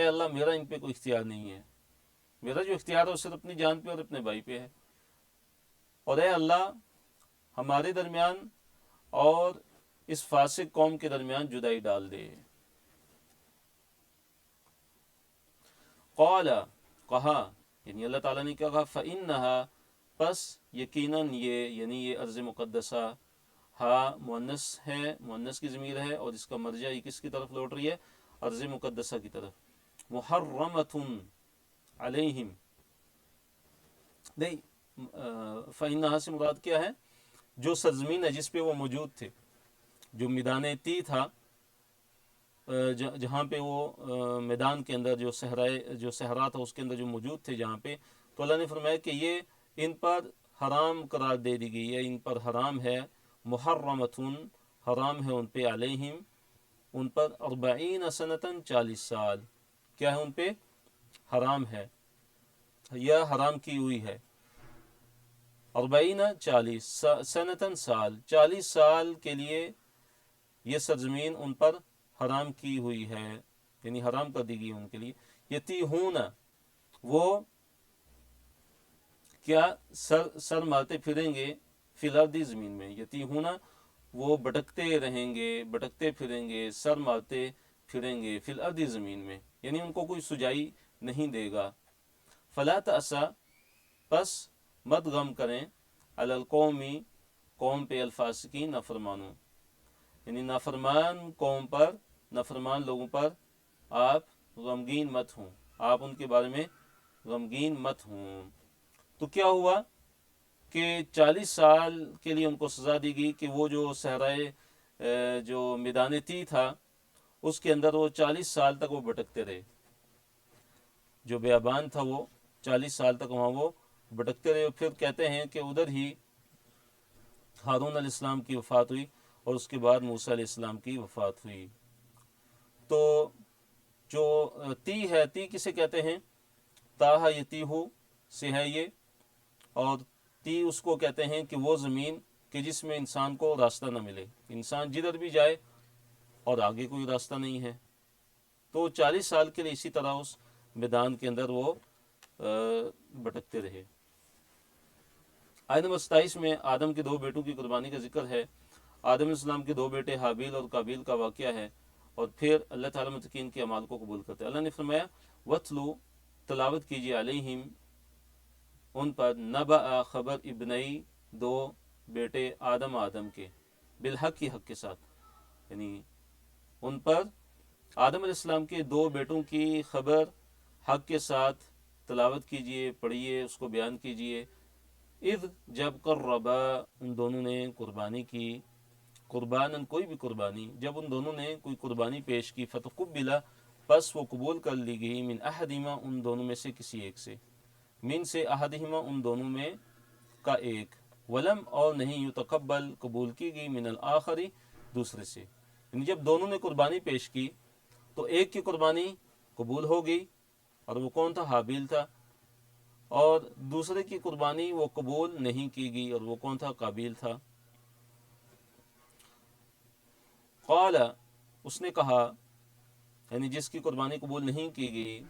اے اللہ میرا ان پہ کوئی اختیار نہیں ہے، میرا جو اختیار ہے وہ صرف اپنی جان پہ اور اپنے بھائی پہ ہے، اور اے اللہ ہمارے درمیان اور اس فاسق قوم کے درمیان جدائی ڈال دے۔ قال کہا، یعنی اللہ تعالیٰ نے کیا کہا، فَإِنَّهَا پس یقیناً یہ، یعنی یہ ارض مقدسہ، ہا مؤنث ہے، مؤنث کی ضمیر ہے، اور اس کا مرجع یہ کس کی طرف لوٹ رہی ہے، ارض مقدسہ کی طرف، محرمۃ علیہم، نہیں فَإِنَّهَا سے مراد کیا ہے، جو سرزمین ہے جس پہ وہ موجود تھے، جو میدان تی تھا، جہاں پہ وہ میدان کے اندر جو صحرا تھا اس کے اندر جو موجود تھے جہاں پہ، تو اللہ نے فرمایا کہ یہ ان پر حرام قرار دے دی گئی ہے، ان پر حرام ہے، محرمتن حرام ہے ان پہ، علیہم ان پر، 40 سنتاً 40 سال، کیا ہے ان پہ، حرام ہے یا حرام کی ہوئی ہے، 40 40 سنتاً سال، 40 سال کے لیے یہ سرزمین ان پر حرام کی ہوئی ہے، یعنی حرام کر دی گئی ان کے لیے، یتیہون وہ کیا سر مارتے پھریں گے، فی الارض زمین میں، یتیہون وہ بھٹکتے رہیں گے، بھٹکتے پھریں گے، سر مارتے پھریں گے، فی الارض زمین میں، یعنی ان کو کوئی سجائی نہیں دے گا، فلا تأسا پس مت غم کریں، علی القومی قوم پہ، الفاسقین نافرمانوں، یعنی نافرمان قوم پر، نافرمان لوگوں پر آپ غمگین مت ہوں، آپ ان کے بارے میں غمگین مت ہوں۔ تو کیا ہوا کہ 40 سال کے لیے ان کو سزا دی گئی کہ وہ جو صحرائے جو میدان تی تھا اس کے اندر وہ 40 سال تک وہ بھٹکتے رہے، جو بیابان تھا وہ 40 سال تک وہاں وہ بھٹکتے رہے، اور پھر کہتے ہیں کہ ادھر ہی ہارون علیہ السلام کی وفات ہوئی اور اس کے بعد موسیٰ علیہ السلام کی وفات ہوئی۔ تو جو تی ہے، تی کسے کہتے ہیں، تاہا یتیہو سے ہے یہ، اور تی اس کو کہتے ہیں کہ وہ زمین کہ جس میں انسان کو راستہ نہ ملے، انسان جدھر بھی جائے اور آگے کوئی راستہ نہیں ہے، تو 40 سال کے لیے اسی طرح اس میدان کے اندر وہ بھٹکتے رہے۔ آیت نمبر 27 میں آدم کے 2 بیٹوں کی قربانی کا ذکر ہے، آدم علیہ السلام کے 2 بیٹے حابیل اور قابیل کا واقعہ ہے، اور پھر اللہ تعالیٰ متقین کے اعمال کو قبول کرتے ہیں۔ اللہ نے فرمایا وَاتْلُو تلاوت کیجیے، علیہم ان پر، نبأ خبر ابنئی 2 بیٹے آدم کے، بالحق کی حق کے ساتھ، یعنی ان پر آدم علیہ السلام کے 2 بیٹوں کی خبر حق کے ساتھ تلاوت کیجیے، پڑھیے، اس کو بیان کیجیے، اذ جب قربا ان دونوں نے قربانی کی، قرباناً کوئی بھی قربانی، جب ان دونوں نے کوئی قربانی پیش کی، فتقبلا پس وہ قبول کر لی گئی، من احدہما ان دونوں میں سے کسی ایک سے، من سے احدہما ان دونوں میں کا ایک، ولم اور نہیں، یتقبل قبول کی گئی، من الآخری دوسرے سے، یعنی جب دونوں نے قربانی پیش کی تو ایک کی قربانی قبول ہو گئی، اور وہ کون تھا، حابیل تھا، اور دوسرے کی قربانی وہ قبول نہیں کی گئی، اور وہ کون تھا، قابیل تھا۔ قال اس نے کہا، یعنی جس کی قربانی قبول نہیں کی گئی،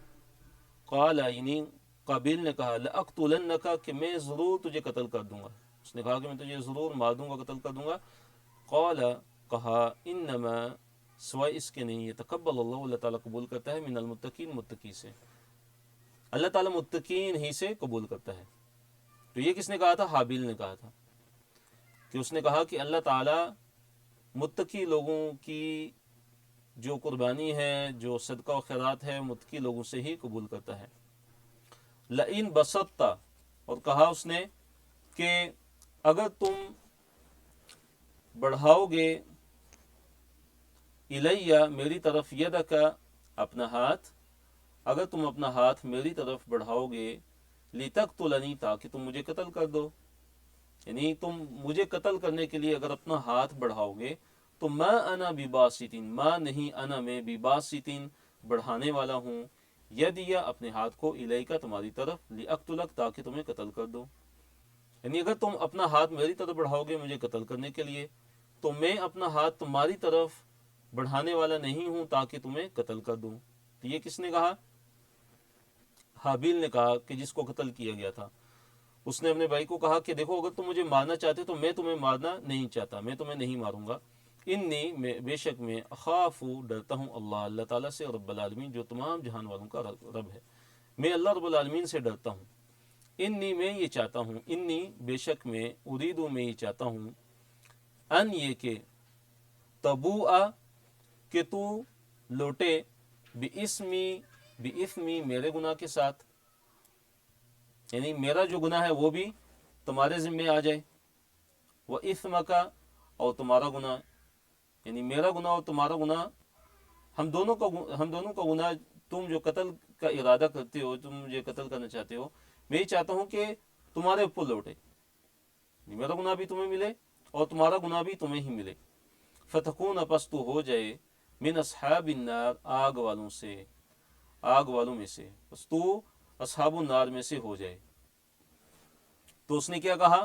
قال یعنی قابیل نے کہا، لَأَقْتُلَنَّكَ کہ میں ضرور تجھے قتل کر دوں گا، اس نے کہا کہ میں تجھے ضرور مار دوں گا، قتل کر دوں گا۔ قال کہا، انما سوائے اس کے نہیں، یتقبل اللہ اللہ تعالیٰ قبول کرتا ہے، من المتقین متقی سے، اللہ تعالیٰ متقین ہی سے قبول کرتا ہے۔ تو یہ کس نے کہا تھا، حابیل نے کہا تھا، کہ اس نے کہا کہ اللہ تعالیٰ متقی لوگوں کی جو قربانی ہے، جو صدقہ و خیرات ہے، متقی لوگوں سے ہی قبول کرتا ہے۔ لئن بسطتا اور کہا اس نے کہ اگر تم بڑھاؤ گے، الیہ میری طرف، یدک اپنا ہاتھ، اگر تم اپنا ہاتھ میری طرف بڑھاؤ گے، لتقتلنی تاکہ تم مجھے قتل کر دو، یعنی تم مجھے قتل کرنے کے لیے اگر اپنا ہاتھ بڑھاؤ گے، تو ما انا بباسطین، ما نہیں انا میں، بباسطین بڑھانے والا ہوں، یدیا اپنے ہاتھ کو، الیکا تمہاری طرف، لاقتلک تاکہ تمہیں قتل کر دو، یعنی اگر تم اپنا ہاتھ میری طرف بڑھاؤ گے مجھے قتل کرنے کے لیے، تو میں اپنا ہاتھ تمہاری طرف بڑھانے والا نہیں ہوں تاکہ تمہیں قتل کر دوں۔ تو یہ کس نے کہا؟ حابیل نے کہا کہ جس کو قتل کیا گیا تھا، اس نے اپنے بھائی کو کہا کہ دیکھو اگر تم مجھے مارنا چاہتے تو میں تمہیں مارنا نہیں چاہتا، میں تمہیں نہیں ماروں گا، انی بے شک میں اخاف ڈرتا ہوں اللہ تعالیٰ سے، رب العالمین جو تمام جہان والوں کا رب ہے، میں اللہ رب العالمین سے ڈرتا ہوں، انی میں یہ چاہتا ہوں، انی بے شک میں اریدو میں یہ چاہتا ہوں، ان یہ کہ تبوء کہ تو لوٹے بِإِثْمِي میرے گناہ کے ساتھ، یعنی میرا جو گناہ ہے وہ بھی تمہارے ذمے آ جائے، وَإِثْمَكَ اور تمہارا گناہ، یعنی میرا گناہ اور تمہارا گناہ، ہم دونوں کا گناہ، تم جو قتل کا ارادہ کرتے ہو، تم مجھے قتل کرنا چاہتے ہو، میں یہ چاہتا ہوں کہ تمہارے اوپر لوٹے، میرا گناہ بھی تمہیں ملے اور تمہارا گناہ بھی تمہیں ہی ملے، فَتَكُونَ پس تو ہو جائے من اصحاب النار آگ والوں میں سے، بس تو اصحاب النار میں سے ہو جائے۔ تو اس نے کیا کہا؟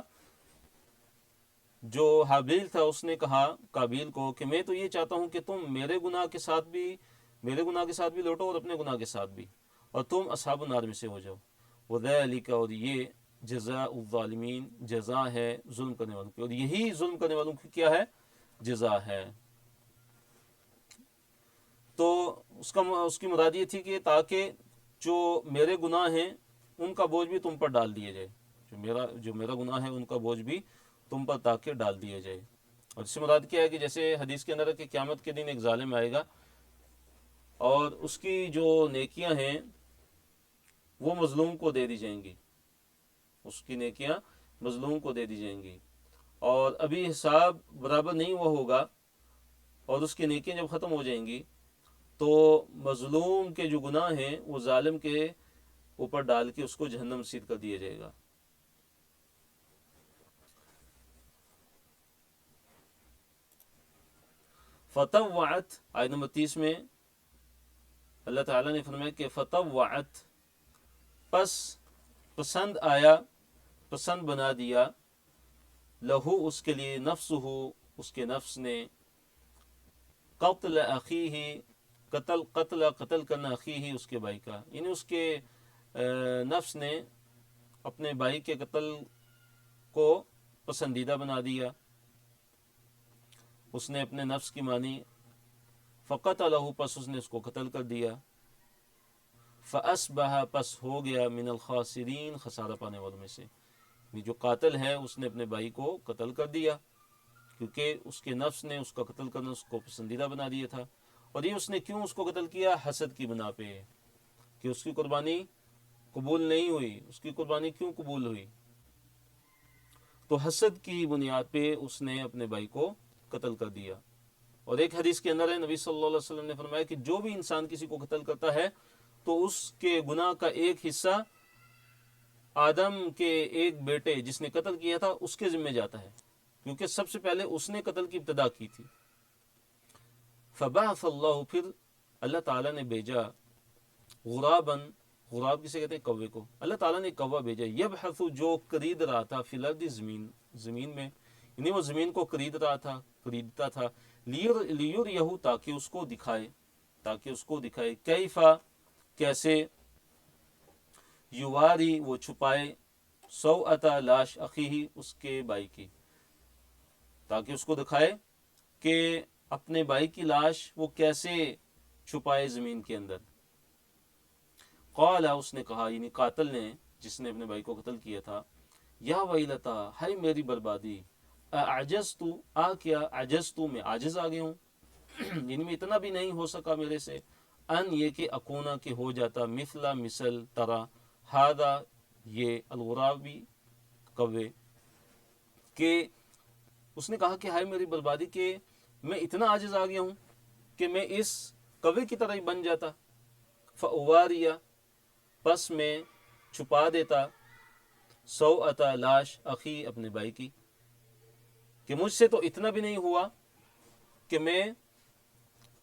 جو حابیل تھا اس نے کہا قابیل کو کہ میں تو یہ چاہتا ہوں کہ تم میرے گناہ کے ساتھ بھی لوٹو اور اپنے گناہ کے ساتھ بھی، اور تم اصحاب النار میں سے ہو جاؤ، وَذَلِكَ اور یہ جزاء الظالمین جزا ہے ظلم کرنے والوں کی، اور یہی ظلم کرنے والوں کی کیا ہے؟ جزا ہے۔ تو اس کی مراد یہ تھی کہ تاکہ جو میرے گناہ ہیں ان کا بوجھ بھی تم پر ڈال دیا جائے، جو میرا گناہ ہے ان کا بوجھ بھی تم پر تاکہ ڈال دیا جائے۔ اور اس سے مراد کیا ہے کہ جیسے حدیث کے اندر ہے کہ قیامت کے دن ایک ظالم آئے گا اور اس کی جو نیکیاں ہیں وہ مظلوم کو دے دی جائیں گی، اس کی نیکیاں مظلوم کو دے دی جائیں گی، اور ابھی حساب برابر نہیں ہوا ہوگا، اور اس کی نیکیاں جب ختم ہو جائیں گی تو مظلوم کے جو گناہ ہیں وہ ظالم کے اوپر ڈال کے اس کو جہنم رسید کر دیا جائے گا۔ فطوعت آیت نمبر 30 میں اللہ تعالیٰ نے فرمایا کہ فطوعت پس پسند بنا دیا، لہو اس کے لیے، نفسہ اس کے نفس نے، قتل اخیہ قتل کرنا اخیہ اس کے بھائی کا، یعنی اس کے نفس نے اپنے بھائی کے قتل کو پسندیدہ بنا دیا، اس نے اپنے نفس کی مانی، فقتلہ پس اس نے اس کو قتل کر دیا، فاصبح پس ہو گیا من الخاسرین خسارہ پانے والوں میں سے، یعنی جو قاتل ہے اس نے اپنے بھائی کو قتل کر دیا کیونکہ اس کے نفس نے اس کا قتل کرنا اس کو پسندیدہ بنا دیا تھا، اور یہ اس نے کیوں اس کو قتل کیا؟ حسد کی بنا پہ، کہ اس کی قربانی قبول نہیں ہوئی۔ اس کی قربانی کیوں قبول ہوئی؟ تو حسد کی بنیاد پہ اس نے اپنے بھائی کو قتل کر دیا۔ اور ایک حدیث کے اندر ہے نبی صلی اللہ علیہ وسلم نے فرمایا کہ جو بھی انسان کسی کو قتل کرتا ہے تو اس کے گناہ کا ایک حصہ آدم کے ایک بیٹے جس نے قتل کیا تھا اس کے ذمہ جاتا ہے، کیونکہ سب سے پہلے اس نے قتل کی ابتدا کی تھی۔ فبعث اللہ پھر اللہ تعالیٰ نے بھیجا غراباً، غراب کسے کہتے ہیں؟ کوے کو۔ اللہ تعالیٰ نے کوا بھیجا، یبحث جو قرید رہا تھا، فی الارض زمین میں، یعنی وہ زمین کو قریدتا تھا، لیریہو تاکہ اس کو دکھائے، کیفا کیسے، یواری وہ چھپائے، سوءۃ لاش اخیہ اس کے بھائی کی، تاکہ اس کو دکھائے کہ اپنے بھائی کی لاش وہ کیسے چھپائے زمین کے اندر۔ قال اس نے کہا، یعنی قاتل نے جس نے اپنے بھائی کو قتل کیا تھا، یا ویلتا ہائے میری بربادی، اعجزت کیا عجزت میں عاجز آ گیا ہوں، یعنی میں اتنا بھی نہیں ہو سکا میرے سے، ان یہ کہ اکونا کہ ہو جاتا، مثل طرح، ہادا یہ الغرابی کوے، کہ اس نے کہا کہ ہائے میری بربادی کہ میں اتنا عاجز آ گیا ہوں کہ میں اس کوے کی طرح ہی بن جاتا، فاواریہ پس میں چھپا دیتا، سوءۃ لاش اخی اپنے بھائی کی، کہ مجھ سے تو اتنا بھی نہیں ہوا کہ میں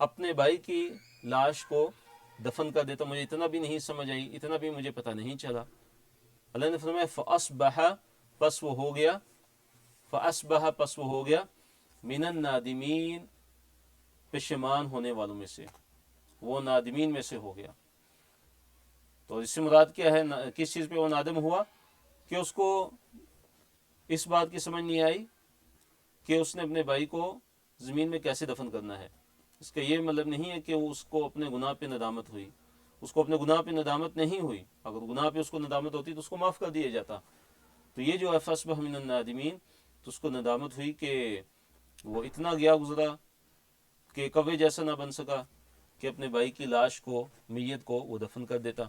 اپنے بھائی کی لاش کو دفن کر دیتا، مجھے اتنا بھی نہیں سمجھ آئی، اتنا بھی مجھے پتہ نہیں چلا۔ اللہ نے فرمایا فاصبح پس وہ ہو گیا من النادمین پشیمان ہونے والوں میں سے، وہ نادمین میں سے ہو گیا۔ تو اس سے مراد کیا ہے، کس چیز پہ وہ نادم ہوا؟ کہ اس کو اس بات کی سمجھ نہیں آئی کہ اس نے اپنے بھائی کو زمین میں کیسے دفن کرنا ہے۔ اس کا یہ مطلب نہیں ہے کہ اس کو اپنے گناہ پہ ندامت ہوئی، اس کو اپنے گناہ پہ ندامت نہیں ہوئی۔ اگر گناہ پہ اس کو ندامت ہوتی تو اس کو معاف کر دیا جاتا۔ تو یہ جو ہے فَأَصْبَحَ مِنَ النَّادِمِينَ، تو اس کو ندامت ہوئی کہ وہ اتنا گیا گزرا کہ کوے جیسا نہ بن سکا کہ اپنے بھائی کی لاش کو، میت کو وہ دفن کر دیتا۔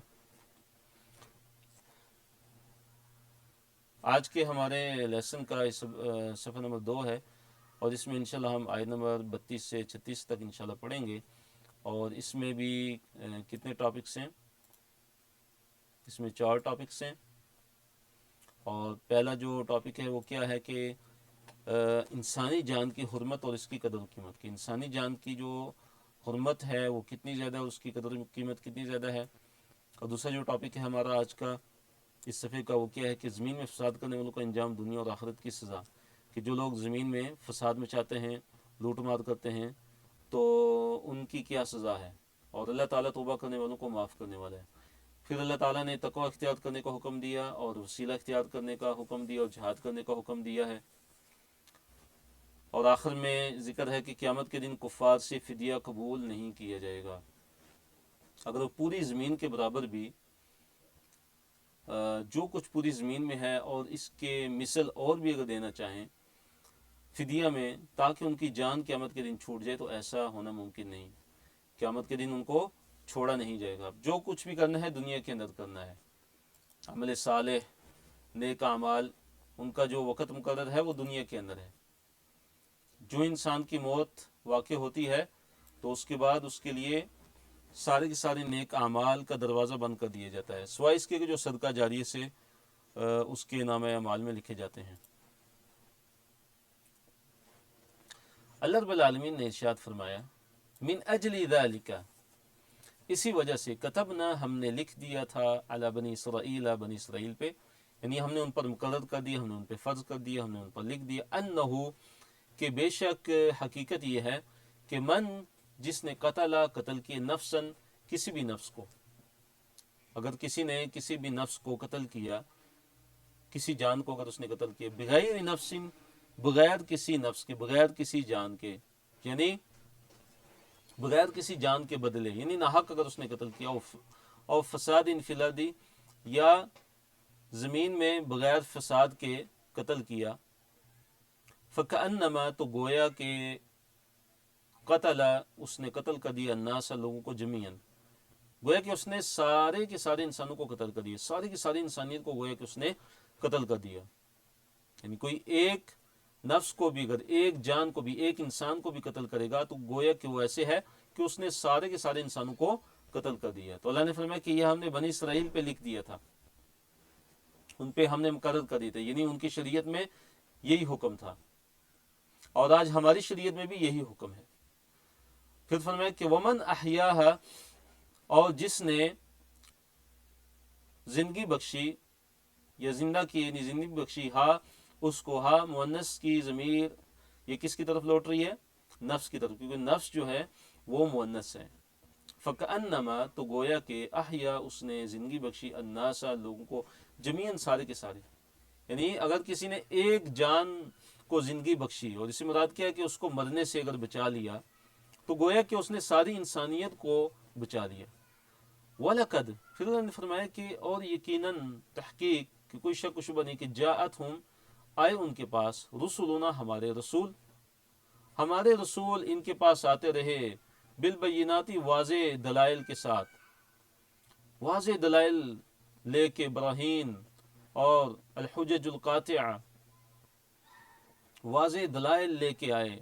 آج کے ہمارے لیسن کا صفحہ نمبر 2 ہے، اور اس میں انشاءاللہ ہم آیت نمبر 32 سے 36 تک انشاءاللہ پڑھیں گے۔ اور اس میں بھی کتنے ٹاپکس ہیں؟ اس میں 4 ٹاپکس ہیں۔ اور پہلا جو ٹاپک ہے وہ کیا ہے کہ انسانی جان کی حرمت اور اس کی قدر و قیمت کی۔ انسانی جان کی جو حرمت ہے وہ کتنی زیادہ، اس کی قدر و قیمت کتنی زیادہ ہے۔ اور دوسرا جو ٹاپک ہے ہمارا آج کا اس صفحے کا وہ کیا ہے کہ زمین میں فساد کرنے والوں کا انجام دنیا اور آخرت کی سزا، کہ جو لوگ زمین میں فساد مچاتے ہیں، لوٹ مار کرتے ہیں، تو ان کی کیا سزا ہے۔ اور اللہ تعالیٰ توبہ کرنے والوں کو معاف کرنے والا ہے۔ پھر اللہ تعالیٰ نے تقوی اختیار کرنے کا حکم دیا، اور وسیلہ اختیار کرنے کا حکم دیا، اور جہاد کرنے کا حکم دیا ہے۔ اور آخر میں ذکر ہے کہ قیامت کے دن کفار سے فدیہ قبول نہیں کیا جائے گا۔ اگر وہ پوری زمین کے برابر بھی جو کچھ پوری زمین میں ہے اور اس کے مثل اور بھی اگر دینا چاہیں فدیہ میں، تاکہ ان کی جان قیامت کے دن چھوٹ جائے، تو ایسا ہونا ممکن نہیں۔ قیامت کے دن ان کو چھوڑا نہیں جائے گا۔ جو کچھ بھی کرنا ہے دنیا کے اندر کرنا ہے، عمل صالح، نیک اعمال، ان کا جو وقت مقرر ہے وہ دنیا کے اندر ہے۔ جو انسان کی موت واقع ہوتی ہے تو اس کے بعد اس کے لیے سارے کے سارے نیک اعمال کا دروازہ بند کر دیا جاتا ہے، سوائے اس کے جو صدقہ جاریہ سے اس کے نامہ اعمال میں لکھے جاتے ہیں۔ اللہ رب العالمین نے ارشاد فرمایا، من اجل ذالک، اسی وجہ سے، کتبنا، ہم نے لکھ دیا تھا، علی بنی اسرائیل، بنی اسرائیل پہ، یعنی ہم نے ان پر مقرر کر دیا، ہم نے ان پہ فرض کر دیا، ہم نے ان پر لکھ دیا، انہو، کہ بے شک حقیقت یہ ہے کہ من، جس نے قتل کیے، نفسن، کسی بھی نفس کو، اگر کسی نے کسی بھی نفس کو قتل کیا، کسی جان کو اگر اس نے قتل کیا، بغیر نفس، بغیر کسی نفس کے، بغیر کسی جان کے، یعنی بغیر کسی جان کے بدلے، یعنی ناحق اگر اس نے قتل کیا، اور فساد فی الارض، یا زمین میں بغیر فساد کے قتل کیا، فکأنما، تو گویا کہ قتل، اس نے قتل کر دیا، الناس، لوگوں کو، جمیعاً، گویا کہ اس نے سارے کے سارے انسانوں کو قتل کر دیا، ساری کی ساری انسانیت کو گویا کہ اس نے قتل کر دیا۔ یعنی کوئی ایک نفس کو بھی، اگر ایک جان کو بھی، ایک انسان کو بھی قتل کرے گا تو گویا کہ وہ ایسے ہے کہ اس نے سارے کے سارے انسانوں کو قتل کر دیا۔ تو اللہ نے فرمایا کہ یہ ہم نے بنی اسرائیل پہ لکھ دیا تھا، ان پہ ہم نے مقرر کر دیا تھا، یعنی ان کی شریعت میں یہی حکم تھا، اور آج ہماری شریعت میں بھی یہی حکم ہے۔ پھر فرمایا کہ ومن احیاہا، اور جس نے زندگی بخشی، یا زندہ کی، یعنی زندگی بخشی، ہا، اس کو، ہا مؤنث کی ضمیر یہ کس کی طرف لوٹ رہی ہے؟ نفس کی طرف، کیونکہ نفس جو ہے وہ مؤنث ہے۔ فکأنما، تو گویا کہ، احیا، اس نے زندگی بخشی، الناس، لوگوں کو، جمیعاً، سارے کے سارے، یعنی اگر کسی نے ایک جان کو زندگی بخشی، اور اس سے مراد کیا ہے کہ اس کو مرنے سے اگر بچا لیا، تو گویا کہ اس نے ساری انسانیت کو بچا لیا۔ وَلَقَدْ، پھر انہوں نے فرمایا کہ اور یقیناً، تحقیق، کہ کوئی شک و شبہ نہیں، کہ جاءتہم، آئے ان کے پاس، رسولنا، ہمارے رسول، ہمارے رسول ان کے پاس آتے رہے، بالبینات، واضح دلائل کے ساتھ، واضح دلائل لے کے، براہین اور الحجج القاطعہ، واضح دلائل لے کے آئے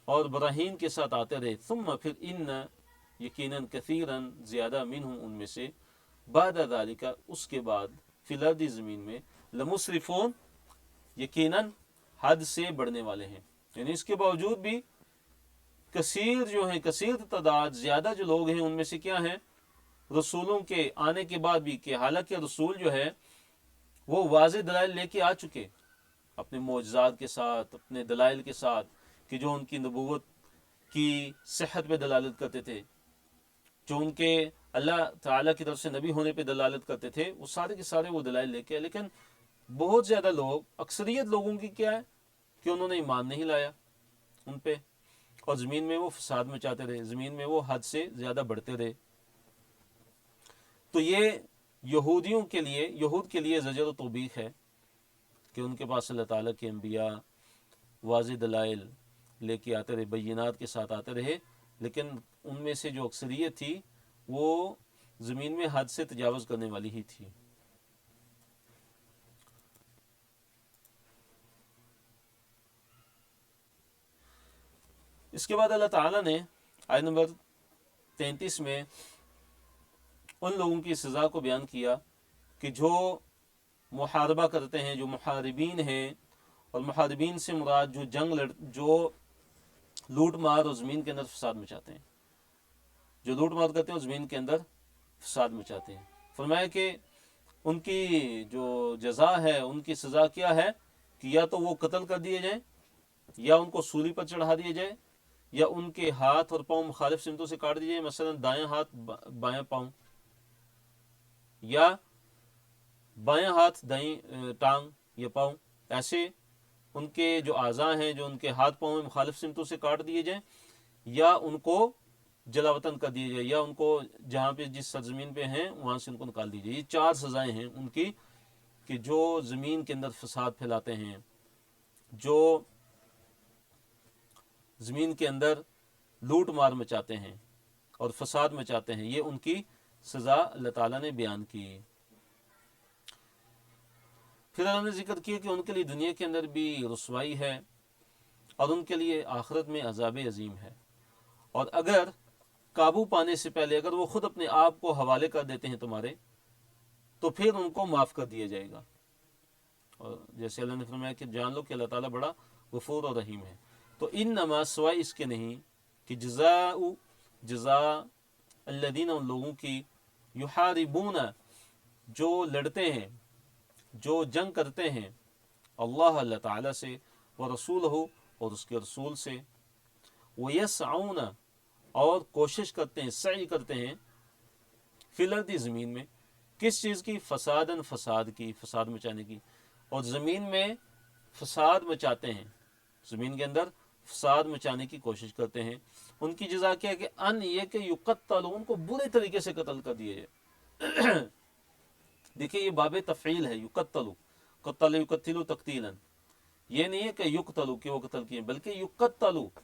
اور براہین کے ساتھ آتے رہے، ثم، پھر، ان، یقیناً، کثیراً، زیادہ، منہم، ان میں سے، بعد ذالک، اس کے بعد، فی الارض، زمین میں، لمسرفون، یقیناً حد سے بڑھنے والے ہیں، یعنی اس کے باوجود بھی کثیر جو ہیں، کثیر تعداد، زیادہ جو لوگ ہیں، ان میں سے کیا ہیں؟ رسولوں کے آنے کے بعد بھی، کہ حالانکہ رسول جو ہے وہ واضح دلائل لے کے آ چکے، اپنے معجزات کے ساتھ، اپنے دلائل کے ساتھ، کہ جو ان کی نبوت کی صحت پہ دلالت کرتے تھے، جو ان کے اللہ تعالیٰ کی طرف سے نبی ہونے پہ دلالت کرتے تھے، وہ سارے کے سارے وہ دلائل لے کے، لیکن بہت زیادہ لوگ، اکثریت لوگوں کی کیا ہے کہ انہوں نے ایمان نہیں لایا ان پہ، اور زمین میں وہ فساد مچاتے رہے، زمین میں وہ حد سے زیادہ بڑھتے رہے۔ تو یہ یہود کے لیے زجر و توبیخ ہے کہ ان کے پاس اللہ تعالیٰ کے انبیاء واضح دلائل لے کے آتے رہے، بینات کے ساتھ آتے رہے، لیکن ان میں سے جو اکثریت تھی وہ زمین میں حد سے تجاوز کرنے والی ہی تھی۔ اس کے بعد اللہ تعالیٰ نے آیت نمبر 33 میں ان لوگوں کی سزا کو بیان کیا کہ جو محاربہ کرتے ہیں، جو محاربین ہیں، اور محاربین سے مراد جو لوٹ مار اور زمین کے اندر فساد مچاتے ہیں، جو لوٹ مار کرتے ہیں اور زمین کے اندر فساد مچاتے ہیں۔ فرمایا کہ ان کی جو جزا ہے، ان کی سزا کیا ہے کہ یا تو وہ قتل کر دیے جائیں، یا ان کو سولی پر چڑھا دیا جائے، یا ان کے ہاتھ اور پاؤں مخالف سمتوں سے کاٹ دیے جائیں، مثلا دائیں ہاتھ بائیں پاؤں، یا بائیں ہاتھ دائیں ٹانگ یا پاؤں، ایسے ان کے جو اعضاء ہیں، جو ان کے ہاتھ پاؤں میں مخالف سمتوں سے کاٹ دیے جائیں، یا ان کو جلا وطن کر دیے جائے، یا ان کو جہاں پہ جس سرزمین پہ ہیں وہاں سے ان کو نکال دیجیے۔ یہ 4 سزائیں ہیں ان کی کہ جو زمین کے اندر فساد پھیلاتے ہیں، جو زمین کے اندر لوٹ مار مچاتے ہیں اور فساد مچاتے ہیں، یہ ان کی سزا اللہ تعالیٰ نے بیان کی۔ پھر اللہ نے ذکر کیا کہ ان کے لیے دنیا کے اندر بھی رسوائی ہے اور ان کے لیے آخرت میں عذاب عظیم ہے، اور اگر قابو پانے سے پہلے اگر وہ خود اپنے آپ کو حوالے کر دیتے ہیں تمہارے، تو پھر ان کو معاف کر دیا جائے گا۔ اور جیسے اللہ نے فرمایا کہ جان لو کہ اللہ تعالیٰ بڑا غفور اور رحیم ہے۔ تو انما سوائے اس کے نہیں کہ جزا الذین، ان لوگوں کی، یحاربون، جو لڑتے ہیں، جو جنگ کرتے ہیں، اللہ تعالیٰ سے، ورسولہ، اور اس کے رسول سے، ویسعون، اور کوشش کرتے ہیں، سعی کرتے ہیں، فی الارض، زمین میں، کس چیز کی؟ فساد کی، فساد مچانے کی، اور زمین میں فساد مچاتے ہیں، زمین کے اندر فساد مچانے کی کوشش کرتے ہیں۔ ان کی جزا کیا ہے کہ یہ کہ یقتلوا، ان کو برے طریقے سے قتل کر دیے جائے۔ دیکھیے یہ باب تفعیل ہے، یقتلوا، قتل یقتلوا تقتیلا، یہ نہیں ہے کہ یقتلوا کہ وہ قتل کیے، بلکہ یقتلوا،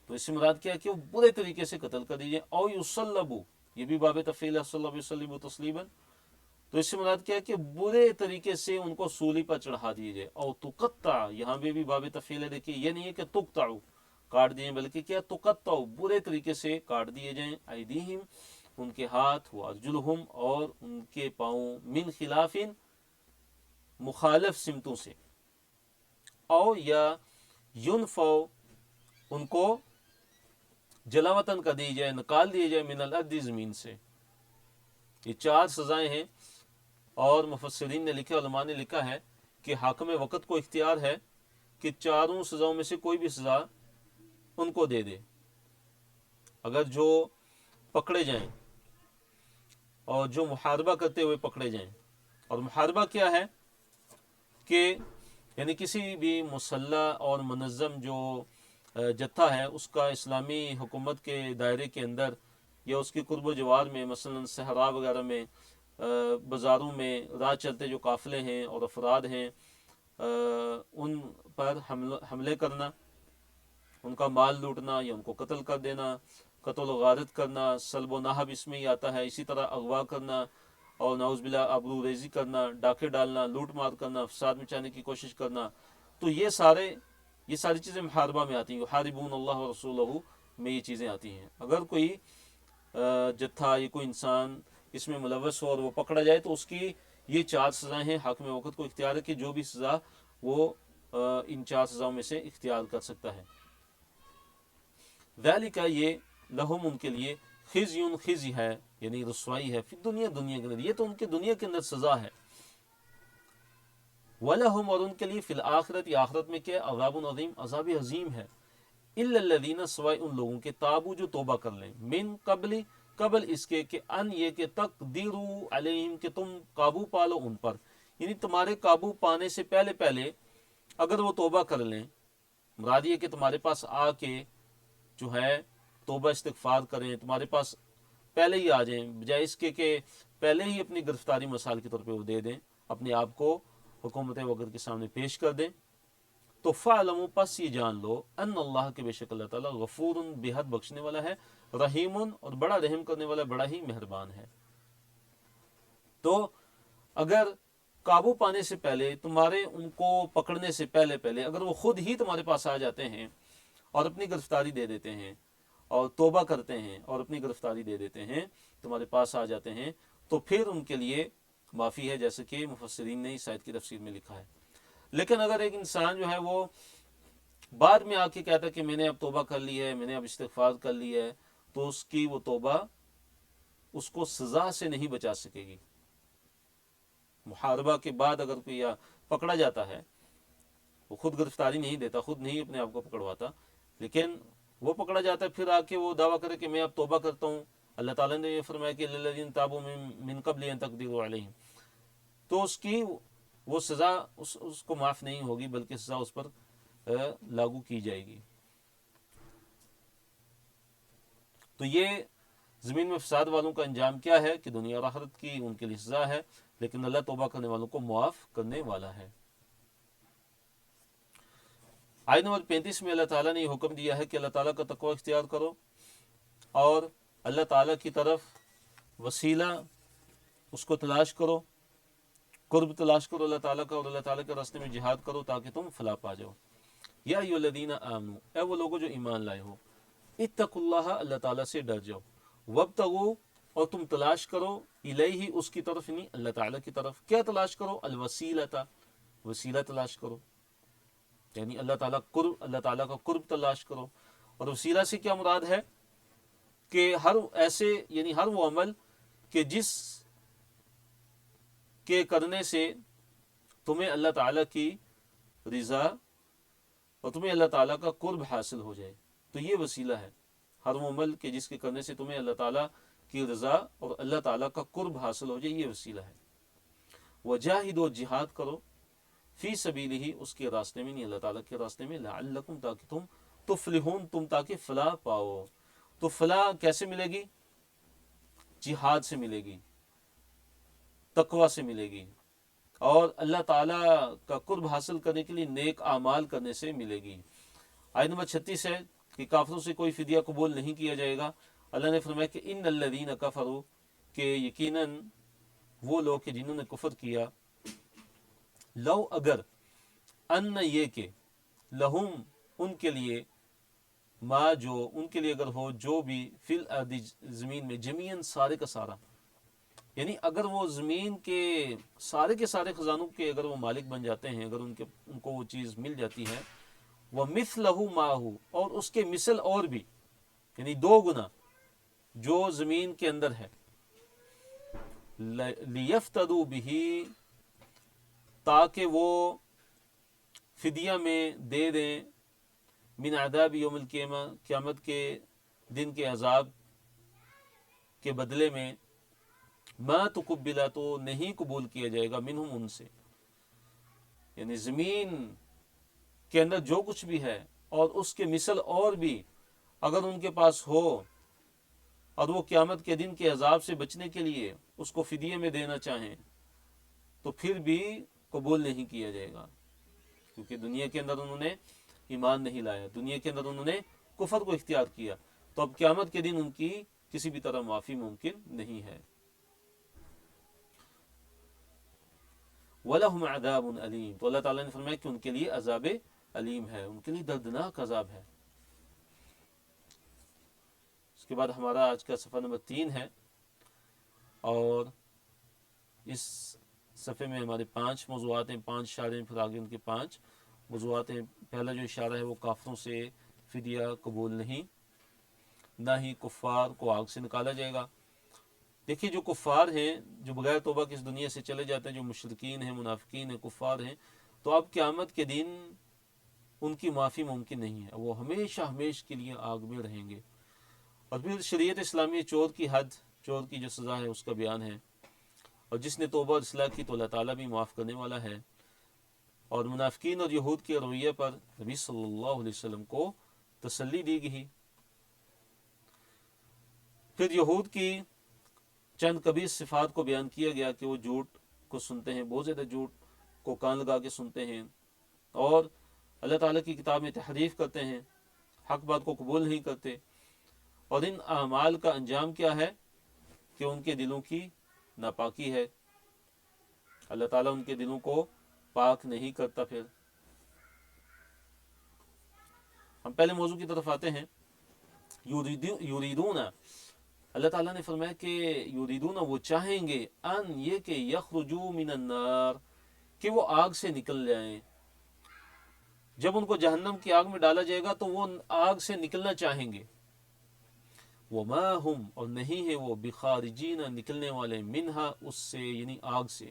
تو اس سے مراد کیا ہے کہ وہ برے طریقے سے قتل کر دیجیے۔ او یصلبوا، یہ بھی باب تفعیل ہے، صلی اللہ علیہ وسلم تسلیما، تو اس سے مراد کیا ہے کہ برے طریقے سے ان کو سولی پر چڑھا دیے جائے۔ او تقطع، یہاں بھی باب تفعیل ہے، دیکھیے یہ نہیں ہے کہ تقطع کاٹ دیے، بلکہ کیا؟ تقطع، برے طریقے سے کاٹ دیے جائیں، ایدیہم، ان کے ہاتھ، وارجلہم، اور ان کے پاؤں، من خلاف، مخالف سمتوں سے، او یا ینفو، ان کو جلا وطن کر دی جائے، نکال دیے جائے، من الارض، زمین سے۔ یہ 4 سزائیں ہیں، اور مفسرین نے لکھا، علماء نے لکھا ہے کہ حاکم وقت کو اختیار ہے کہ 4 سزاؤں میں سے کوئی بھی سزا ان کو دے دے، اگر جو پکڑے جائیں اور جو محاربہ کرتے ہوئے پکڑے جائیں۔ اور محاربہ کیا ہے کہ یعنی کسی بھی مسلح اور منظم جو جتھا ہے، اس کا اسلامی حکومت کے دائرے کے اندر یا اس کی قرب و جوار میں، مثلا صحرا وغیرہ میں، بازاروں میں راہ چلتے جو قافلے ہیں اور افراد ہیں، ان پر حملے کرنا، ان کا مال لوٹنا یا ان کو قتل کر دینا، قتل و غارت کرنا، سلب و نہب اس میں ہی آتا ہے، اسی طرح اغوا کرنا اور نعوذ باللہ آبرو ریزی کرنا، ڈاکے ڈالنا، لوٹ مار کرنا، فساد مچانے کی کوشش کرنا، تو یہ ساری چیزیں محاربہ میں آتی ہیں۔ یحاربون اللہ و رسولہ میں یہ چیزیں آتی ہیں۔ اگر کوئی جتھا یا کوئی انسان اس میں ملوث ہو اور وہ پکڑا جائے تو اس کی یہ 4 سزائیں ہیں، حاکم وقت کو اختیار ہے کہ جو بھی سزا وہ ان 4 سزاؤں میں سے اختیار کر سکتا ہے۔ ذالک، یہ لہم، ان کے لیے، خزی ہے، یعنی رسوائی ہے، فی دنیا کے اندر، یہ تو ان کے دنیا کے اندر سزا ہے۔ وَلَهُمْ، اور ان کے لیے، فی الآخرت، یا آخرت میں کیا؟ عذاب عظیم، عذاب عظیم ہے۔ الا الذین، سوائے ان لوگوں کے، تابو، جو توبہ کر لیں، من قبل، قبل اس کے کہ ان یہ کہ تقدیرو علیہم کہ تم قابو پالو ان پر، یعنی تمہارے قابو پانے سے پہلے پہلے اگر وہ توبہ کر لیں، مراد یہ کہ تمہارے پاس آ کے جو ہے توبہ استغفار کریں، تمہارے پاس پہلے ہی آ جائیں، بجائے اس کے کہ پہلے ہی اپنی گرفتاری مثال کے طور پہ وہ دے دیں، اپنے آپ کو حکومت وغیرہ کے سامنے پیش کر دیں، تو فَعْلَمُوا پس یہ جان لو ان اللہ کے بے شک اللہ تعالیٰ غفور بے حد بخشنے والا ہے، رحیم اور بڑا رحم کرنے والا، بڑا ہی مہربان ہے۔ تو اگر قابو پانے سے پہلے، تمہارے ان کو پکڑنے سے پہلے پہلے اگر وہ خود ہی تمہارے پاس آ جاتے ہیں اور اپنی گرفتاری دے دیتے ہیں اور توبہ کرتے ہیں اور اپنی گرفتاری دے دیتے ہیں، تمہارے پاس آ جاتے ہیں، تو پھر ان کے لیے معافی ہے، جیسے کہ مفسرین نے اس آیت کی تفسیر میں لکھا ہے۔ لیکن اگر ایک انسان جو ہے وہ بعد میں آ کے کہتا ہے کہ میں نے اب توبہ کر لی ہے، میں نے اب استغفار کر لی ہے، تو اس کی وہ توبہ اس کو سزا سے نہیں بچا سکے گی۔ محاربہ کے بعد اگر کوئی پکڑا جاتا ہے، وہ خود گرفتاری نہیں دیتا، خود نہیں اپنے آپ کو پکڑواتا، لیکن وہ پکڑا جاتا ہے، پھر آ کے وہ دعویٰ کرے کہ میں اب توبہ کرتا ہوں، اللہ تعالیٰ نے یہ فرمایا کہ للذین تابوا من قبل ان تقدروا علیہم، تو اس کی وہ سزا اس کو معاف نہیں ہوگی، بلکہ سزا اس پر لاگو کی جائے گی۔ تو یہ زمین میں فساد والوں کا انجام کیا ہے کہ دنیا اور آخرت کی ان کے لیے سزا ہے، لیکن اللہ توبہ کرنے والوں کو معاف کرنے والا ہے۔ آیت نمبر 35 میں اللہ تعالیٰ نے یہ حکم دیا ہے کہ اللہ تعالیٰ کا تقوی اختیار کرو اور اللہ تعالیٰ کی طرف وسیلہ اس کو تلاش کرو، قرب تلاش کرو اللہ تعالیٰ کا، اور اللہ تعالیٰ کے راستے میں جہاد کرو تاکہ تم فلاح پا جاؤ۔ یا ایھا الذین آمنوا، اے وہ لوگوں جو ایمان لائے ہو، اتقوا اللہ، اللہ تعالیٰ سے ڈر جاؤ، وابتغوا اور تم تلاش کرو، الیہ اس کی طرف، نہیں اللہ تعالیٰ کی طرف، کیا تلاش کرو؟ الوسیلۃ، وسیلہ تلاش کرو، یعنی اللہ تعالیٰ کا قرب تلاش کرو۔ اور وسیلہ سے کیا مراد ہے کہ ہر وہ عمل کہ جس کے کرنے سے تمہیں اللہ تعالیٰ کی رضا اور تمہیں اللہ تعالیٰ کا قرب حاصل ہو جائے، تو یہ وسیلہ ہے۔ ہر وہ عمل کہ جس کے کرنے سے تمہیں اللہ تعالیٰ کی رضا اور اللہ تعالیٰ کا قرب حاصل ہو جائے، یہ وسیلہ ہے۔ وجاہدوا، جہاد کرو، فی سبیلہ اس کے راستے میں، نہیں اللہ تعالیٰ کے راستے میں، لعلکم تاکہ تم تفلحون، تم تاکہ فلاح پاؤ۔ تو فلاح کیسے ملے گی؟ جہاد سے ملے گی، تقوی سے ملے گی، اور اللہ تعالیٰ کا قرب حاصل کرنے کے لیے نیک اعمال کرنے سے ملے گی۔ آیت نمبر 36 ہے کہ کافروں سے کوئی فدیہ قبول نہیں کیا جائے گا۔ اللہ نے فرمایا کہ ان الذین کفروا، کہ یقیناً وہ لوگ کہ جنہوں نے کفر کیا، لو اگر، ان یہ کہ، لہم ان کے لیے، ما جو ان کے لیے اگر ہو، جو بھی، فی الارض زمین میں، جمیعاً سارے کا سارا، یعنی اگر وہ زمین کے سارے خزانوں کے اگر وہ مالک بن جاتے ہیں، اگر ان کو وہ چیز مل جاتی ہے، وَمِثْلَهُ مَعَهُ اور اس کے مثل اور بھی، یعنی 2 گنا جو زمین کے اندر ہے، لِيَفْتَدُوا بِهِ تاکہ وہ فدیہ میں دے دیں، من عذاب یوم القیامہ قیامت کے دن کے عذاب کے بدلے میں، ما تقبل تو نہیں قبول کیا جائے گا، منہم ان سے، یعنی زمین کے اندر جو کچھ بھی ہے اور اس کے مثل اور بھی اگر ان کے پاس ہو، اور وہ قیامت کے دن کے عذاب سے بچنے کے لیے اس کو فدیے میں دینا چاہیں، تو پھر بھی قبول نہیں کیا جائے گا، کیونکہ دنیا کے اندر انہوں نے ایمان نہیں لایا، دنیا کے اندر انہوں نے کفر کو اختیار کیا، تو اب قیامت کے دن ان کی کسی بھی طرح معافی ممکن نہیں ہے۔ وَلَهُمْ عَذَابٌ أَلِيمٌ، تو اللہ تعالیٰ نے فرمایا کہ ان کے لیے عذاب علیم ہے، ان کے لیے دردناک عذاب ہے۔ اس کے بعد ہمارا آج کا صفحہ نمبر 3 ہے، اور اس صفحے میں ہمارے 5 موضوعات ہیں، 5 اشارے ہیں، پھر آگے ان کے 5 موضوعات ہیں۔ پہلا جو اشارہ ہے وہ کافروں سے فدیہ قبول نہیں، نہ ہی کفار کو آگ سے نکالا جائے گا۔ دیکھیے جو کفار ہیں، جو بغیر توبہ کے اس دنیا سے چلے جاتے ہیں، جو مشرکین ہیں، منافقین ہیں، کفار ہیں، تو اب قیامت کے دن ان کی معافی ممکن نہیں ہے، وہ ہمیشہ کے لیے آگ میں رہیں گے۔ اور پھر شریعت اسلامی چور کی حد، چور کی جو سزا ہے اس کا بیان ہے، اور جس نے توبہ اور اصلاح کی تو اللہ تعالیٰ بھی معاف کرنے والا ہے، اور منافقین اور یہود کے رویے پر نبی صلی اللہ علیہ وسلم کو تسلی دی گئی۔ پھر یہود کی چند کبیر صفات کو بیان کیا گیا کہ وہ جھوٹ کو سنتے ہیں، بہت زیادہ جھوٹ کو کان لگا کے سنتے ہیں، اور اللہ تعالیٰ کی کتاب میں تحریف کرتے ہیں، حق بات کو قبول نہیں کرتے، اور ان اعمال کا انجام کیا ہے کہ ان کے دلوں کی ناپاکی ہے، اللہ تعالیٰ ان کے دلوں کو پاک نہیں کرتا۔ پھر ہم پہلے موضوع کی طرف آتے ہیں، یریدون، اللہ تعالیٰ نے فرمایا کہ یریدون وہ چاہیں گے، ان یہ کہ یخرجوا من النار کہ وہ آگ سے نکل جائیں، جب ان کو جہنم کی آگ میں ڈالا جائے گا تو وہ آگ سے نکلنا چاہیں گے، وما ہم اور نہیں ہے وہ بخارجین نکلنے والے منہا اس سے، یعنی آگ سے،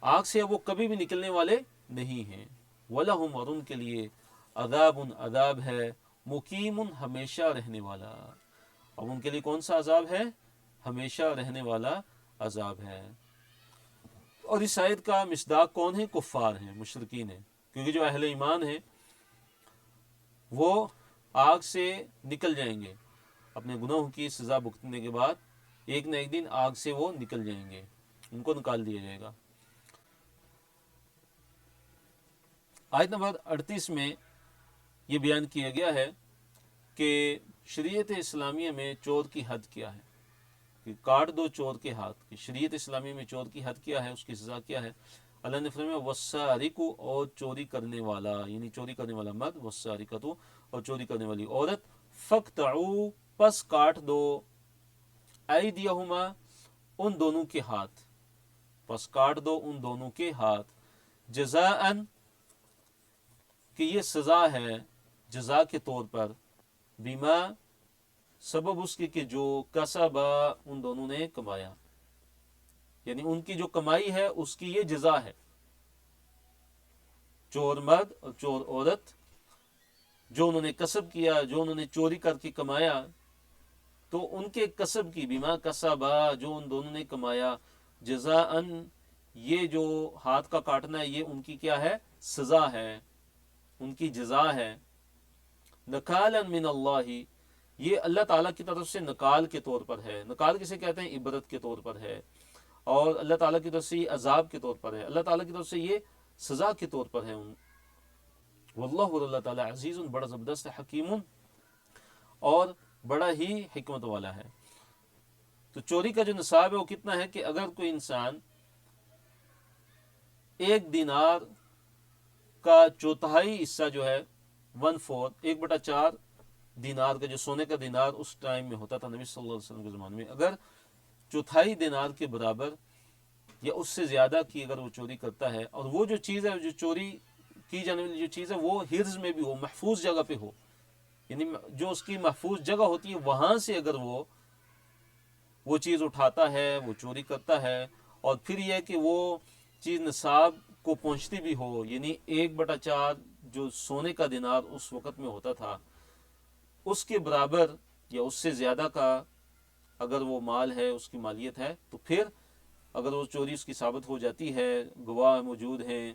آگ سے وہ کبھی بھی نکلنے والے نہیں ہیں، ولہم اور ان کے لیے عذاب عذاب ہے، مقیم ہمیشہ رہنے والا، اب ان کے لیے کون سا عذاب ہے؟ ہمیشہ رہنے والا عذاب ہے۔ اور اس آیت کا مصداق کون ہے؟ کفار ہیں، مشرکین ہیں، کیونکہ جو اہل ایمان ہیں وہ آگ سے نکل جائیں گے، اپنے گناہوں کی سزا بھگتنے کے بعد ایک نہ ایک دن آگ سے وہ نکل جائیں گے، ان کو نکال دیا جائے گا۔ آیت نمبر 38 میں یہ بیان کیا گیا ہے کہ شریعت اسلامیہ میں چور کی حد کیا ہے، کہ کاٹ دو چور کے ہاتھ، کہ شریعت اسلامی میں چور کی حد کیا ہے، اس کی سزا کیا ہے۔ اللہ نے فرمایا والسارق اور چوری کرنے والا، یعنی چوری کرنے والا مرد، والسارقۃ اور چوری کرنے والی عورت، فقطعوا پس کاٹ دو، ایدیہما ان دونوں کے ہاتھ، پس کاٹ دو ان دونوں کے ہاتھ، جزاء کہ یہ سزا ہے، جزا کے طور پر، بما سبب اس کے کہ جو کسبا ان دونوں نے کمایا، یعنی ان کی جو کمائی ہے اس کی یہ جزا ہے، چور مرد اور چور عورت جو انہوں نے کسب کیا، جو انہوں نے چوری کر کے کمایا، تو ان کے کسب کی، بما کسبا جو ان دونوں نے کمایا، جزاءً یہ جو ہاتھ کا کاٹنا ہے یہ ان کی کیا ہے؟ سزا ہے، ان کی جزا ہے، نکالا من اللہ یہ اللہ تعالیٰ کی طرف سے نکال کے طور پر ہے، نکال کسے کہتے ہیں؟ عبرت کے طور پر ہے، اور اللہ تعالیٰ کی طرف سے یہ عذاب کے طور پر ہے، اللہ تعالیٰ کی طرف سے یہ سزا کے طور پر ہے۔ واللہ اور اللہ تعالیٰ عزیز بڑا زبردست ہے، حکیم اور بڑا ہی حکمت والا ہے۔ تو چوری کا جو نصاب ہے وہ کتنا ہے کہ اگر کوئی انسان 1 دینار کا چوتھائی حصہ جو ہے 1/4 1/4 دینار کا، جو سونے کا دینار اس ٹائم میں ہوتا تھا نبی صلی اللہ علیہ وسلم کے زمانے میں، اگر چوتھائی دینار کے برابر یا اس سے زیادہ کی اگر وہ چوری کرتا ہے، اور وہ جو چیز ہے، جو چوری کی جانے والی جو چیز ہے وہ حرز میں بھی ہو، محفوظ جگہ پہ ہو، یعنی جو اس کی محفوظ جگہ ہوتی ہے وہاں سے اگر وہ چیز اٹھاتا ہے، وہ چوری کرتا ہے، اور پھر یہ کہ وہ چیز نصاب کو پہنچتی بھی ہو، یعنی 1/4 جو سونے کا دینار اس وقت میں ہوتا تھا اس کے برابر یا اس سے زیادہ کا اگر وہ مال ہے، اس کی مالیت ہے، تو پھر اگر وہ چوری اس کی ثابت ہو جاتی ہے، گواہ موجود ہیں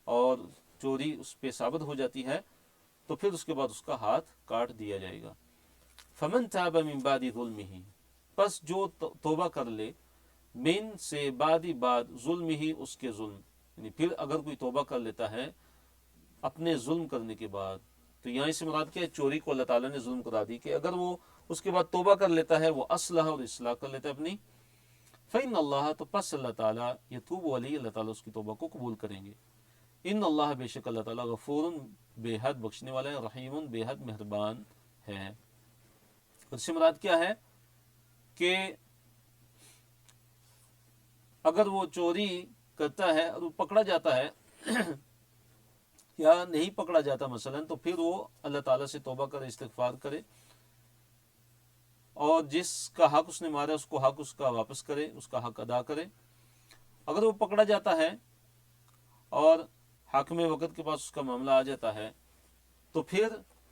اور چوری اس پہ ثابت ہو جاتی ہے، تو پھر اس کے بعد اس کا ہاتھ کاٹ دیا جائے گا۔ فمن تاب من بعد ظلمہ پس جو توبہ کر لے، من سے بعد ظلم ہی اس کے ظلم، یعنی پھر اگر کوئی توبہ کر لیتا ہے اپنے ظلم کرنے کے بعد، تو یہاں سے مراد کیا ہے؟ چوری کو اللہ تعالیٰ نے ظلم کرا دی، کہ اگر وہ اس کے بعد توبہ کر لیتا ہے، وہ اصلح اور اصلاح کر لیتا ہے اپنی، فإن اللہ تو پس اللہ تعالیٰ یتوب علیہ اللہ تعالیٰ اس کی توبہ کو قبول کریں گے، ان اللہ بے شک اللہ تعالیٰ غفور بے حد بخشنے والا ہے، رحیم بے حد مہربان ہے۔ اس سے مراد کیا ہے کہ اگر وہ چوری کرتا ہے اور وہ پکڑا جاتا ہے یا نہیں پکڑا جاتا مثلا، تو پھر وہ اللہ تعالیٰ سے توبہ کرے، استغفار کرے، اور جس کا حق اس نے مارا اس کو حق اس کا واپس کرے، اس کا حق ادا کرے۔ اگر وہ پکڑا جاتا ہے اور حاکم وقت کے پاس اس کا معاملہ آ جاتا ہے، تو پھر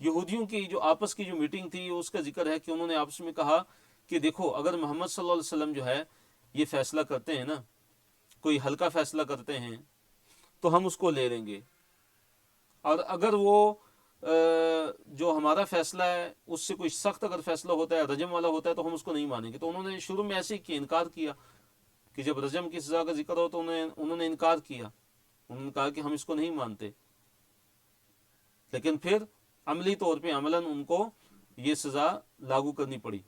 یہودیوں کی جو آپس کی جو میٹنگ تھی اس کا ذکر ہے کہ انہوں نے آپس میں کہا کہ دیکھو اگر محمد صلی اللہ علیہ وسلم جو ہے یہ فیصلہ کرتے ہیں نا، کوئی ہلکا فیصلہ کرتے ہیں تو ہم اس کو لے لیں گے، اور اگر وہ جو ہمارا فیصلہ ہے اس سے کوئی سخت اگر فیصلہ ہوتا ہے، رجم والا ہوتا ہے، تو ہم اس کو نہیں مانیں گے۔ تو انہوں نے شروع میں ایسے ہی انکار کیا کہ جب رجم کی سزا کا ذکر ہو تو انہوں نے انکار کیا، انہوں نے کہا کہ ہم اس کو نہیں مانتے، لیکن پھر عملی طور پہ عملاً ان کو یہ سزا لاگو کرنی پڑی۔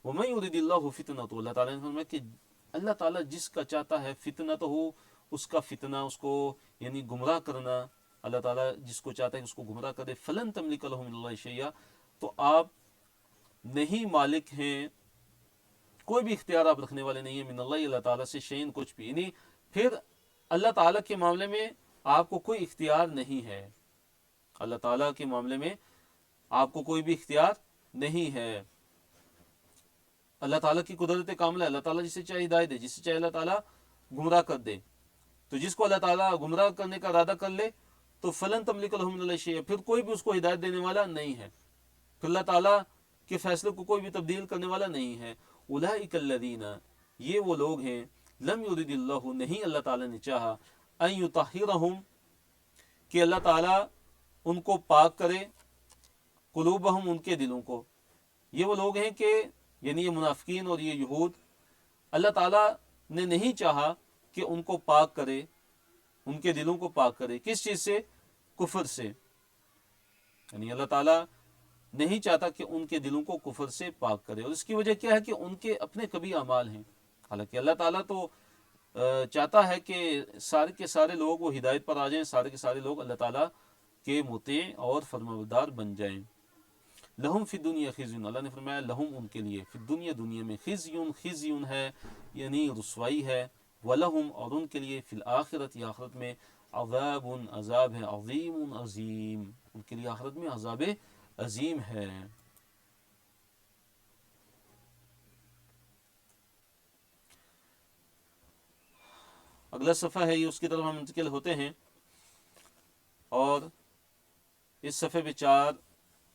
وَمَن يُرِدِ اللَّهُ فِتْنَتَهُ، اللہ تعالیٰ نے فرمایا کہ اللہ تعالیٰ جس کا چاہتا ہے فتنہ تو ہو، اس کا فتنہ، اس کو یعنی گمراہ کرنا، اللہ تعالیٰ جس کو چاہتا ہے اس کو گمراہ کرے، فَلَن تَمْلِكَ لَهُ مِنَ اللَّهِ شَيْئًا، تو آپ نہیں مالک ہیں، کوئی بھی اختیار آپ رکھنے والے نہیں ہیں، من اللہ، اللہ تعالیٰ سے، شیئن کچھ بھی، یعنی پھر اللہ تعالیٰ کے معاملے میں آپ کو کوئی اختیار نہیں ہے، اللہ تعالیٰ کے معاملے میں آپ کو کوئی بھی اختیار نہیں ہے۔ اللہ تعالیٰ کی قدرت کاملہ ہے، اللہ تعالیٰ جسے چاہے ہدایت دے، جسے چاہے اللہ تعالیٰ گمراہ کر دے، تو جس کو اللہ تعالیٰ گمراہ کرنے کا ارادہ کر لے تو فلن تملک لہ من اللہ شیئا، پھر کوئی بھی اس کو ہدایت دینے والا نہیں ہے، پھر اللہ تعالیٰ کے فیصلے کو کوئی بھی تبدیل کرنے والا نہیں ہے۔ اولئک الذین، یہ وہ لوگ ہیں، لم یرد اللہ، نہیں اللہ تعالیٰ نے چاہا، ان یطہرہم، کہ اللہ تعالیٰ ان کو پاک کرے، قلوبہم، ان کے دلوں کو۔ یہ وہ لوگ ہیں کہ یعنی یہ منافقین اور یہ یہود، اللہ تعالیٰ نے نہیں چاہا کہ ان کو پاک کرے، ان کے دلوں کو پاک کرے، کس چیز سے؟ کفر سے، یعنی اللہ تعالیٰ نہیں چاہتا کہ ان کے دلوں کو کفر سے پاک کرے، اور اس کی وجہ کیا ہے کہ ان کے اپنے کبھی اعمال ہیں، حالانکہ اللہ تعالیٰ تو چاہتا ہے کہ سارے کے سارے لوگ وہ ہدایت پر آ جائیں، سارے کے سارے لوگ اللہ تعالیٰ کے مطیع اور فرمانبردار بن جائیں۔ لہم فی دنیا خزیون، اللہ نے فرمایا لہم، ان کے لیے، فی دنیا، دنیا میں، خزیون، خزیون ہے یعنی رسوائی ہے، ولہم، اور ان کے لیے، فی الآخرت، یا آخرت میں، عذاب، عذاب ہے، عظیم، عظیم، ان کے لیے آخرت میں عذاب عظیم ہے۔ اگلا صفحہ ہے یہ، اس کی طرف ہم منتقل ہوتے ہیں، اور اس صفحے پہ 4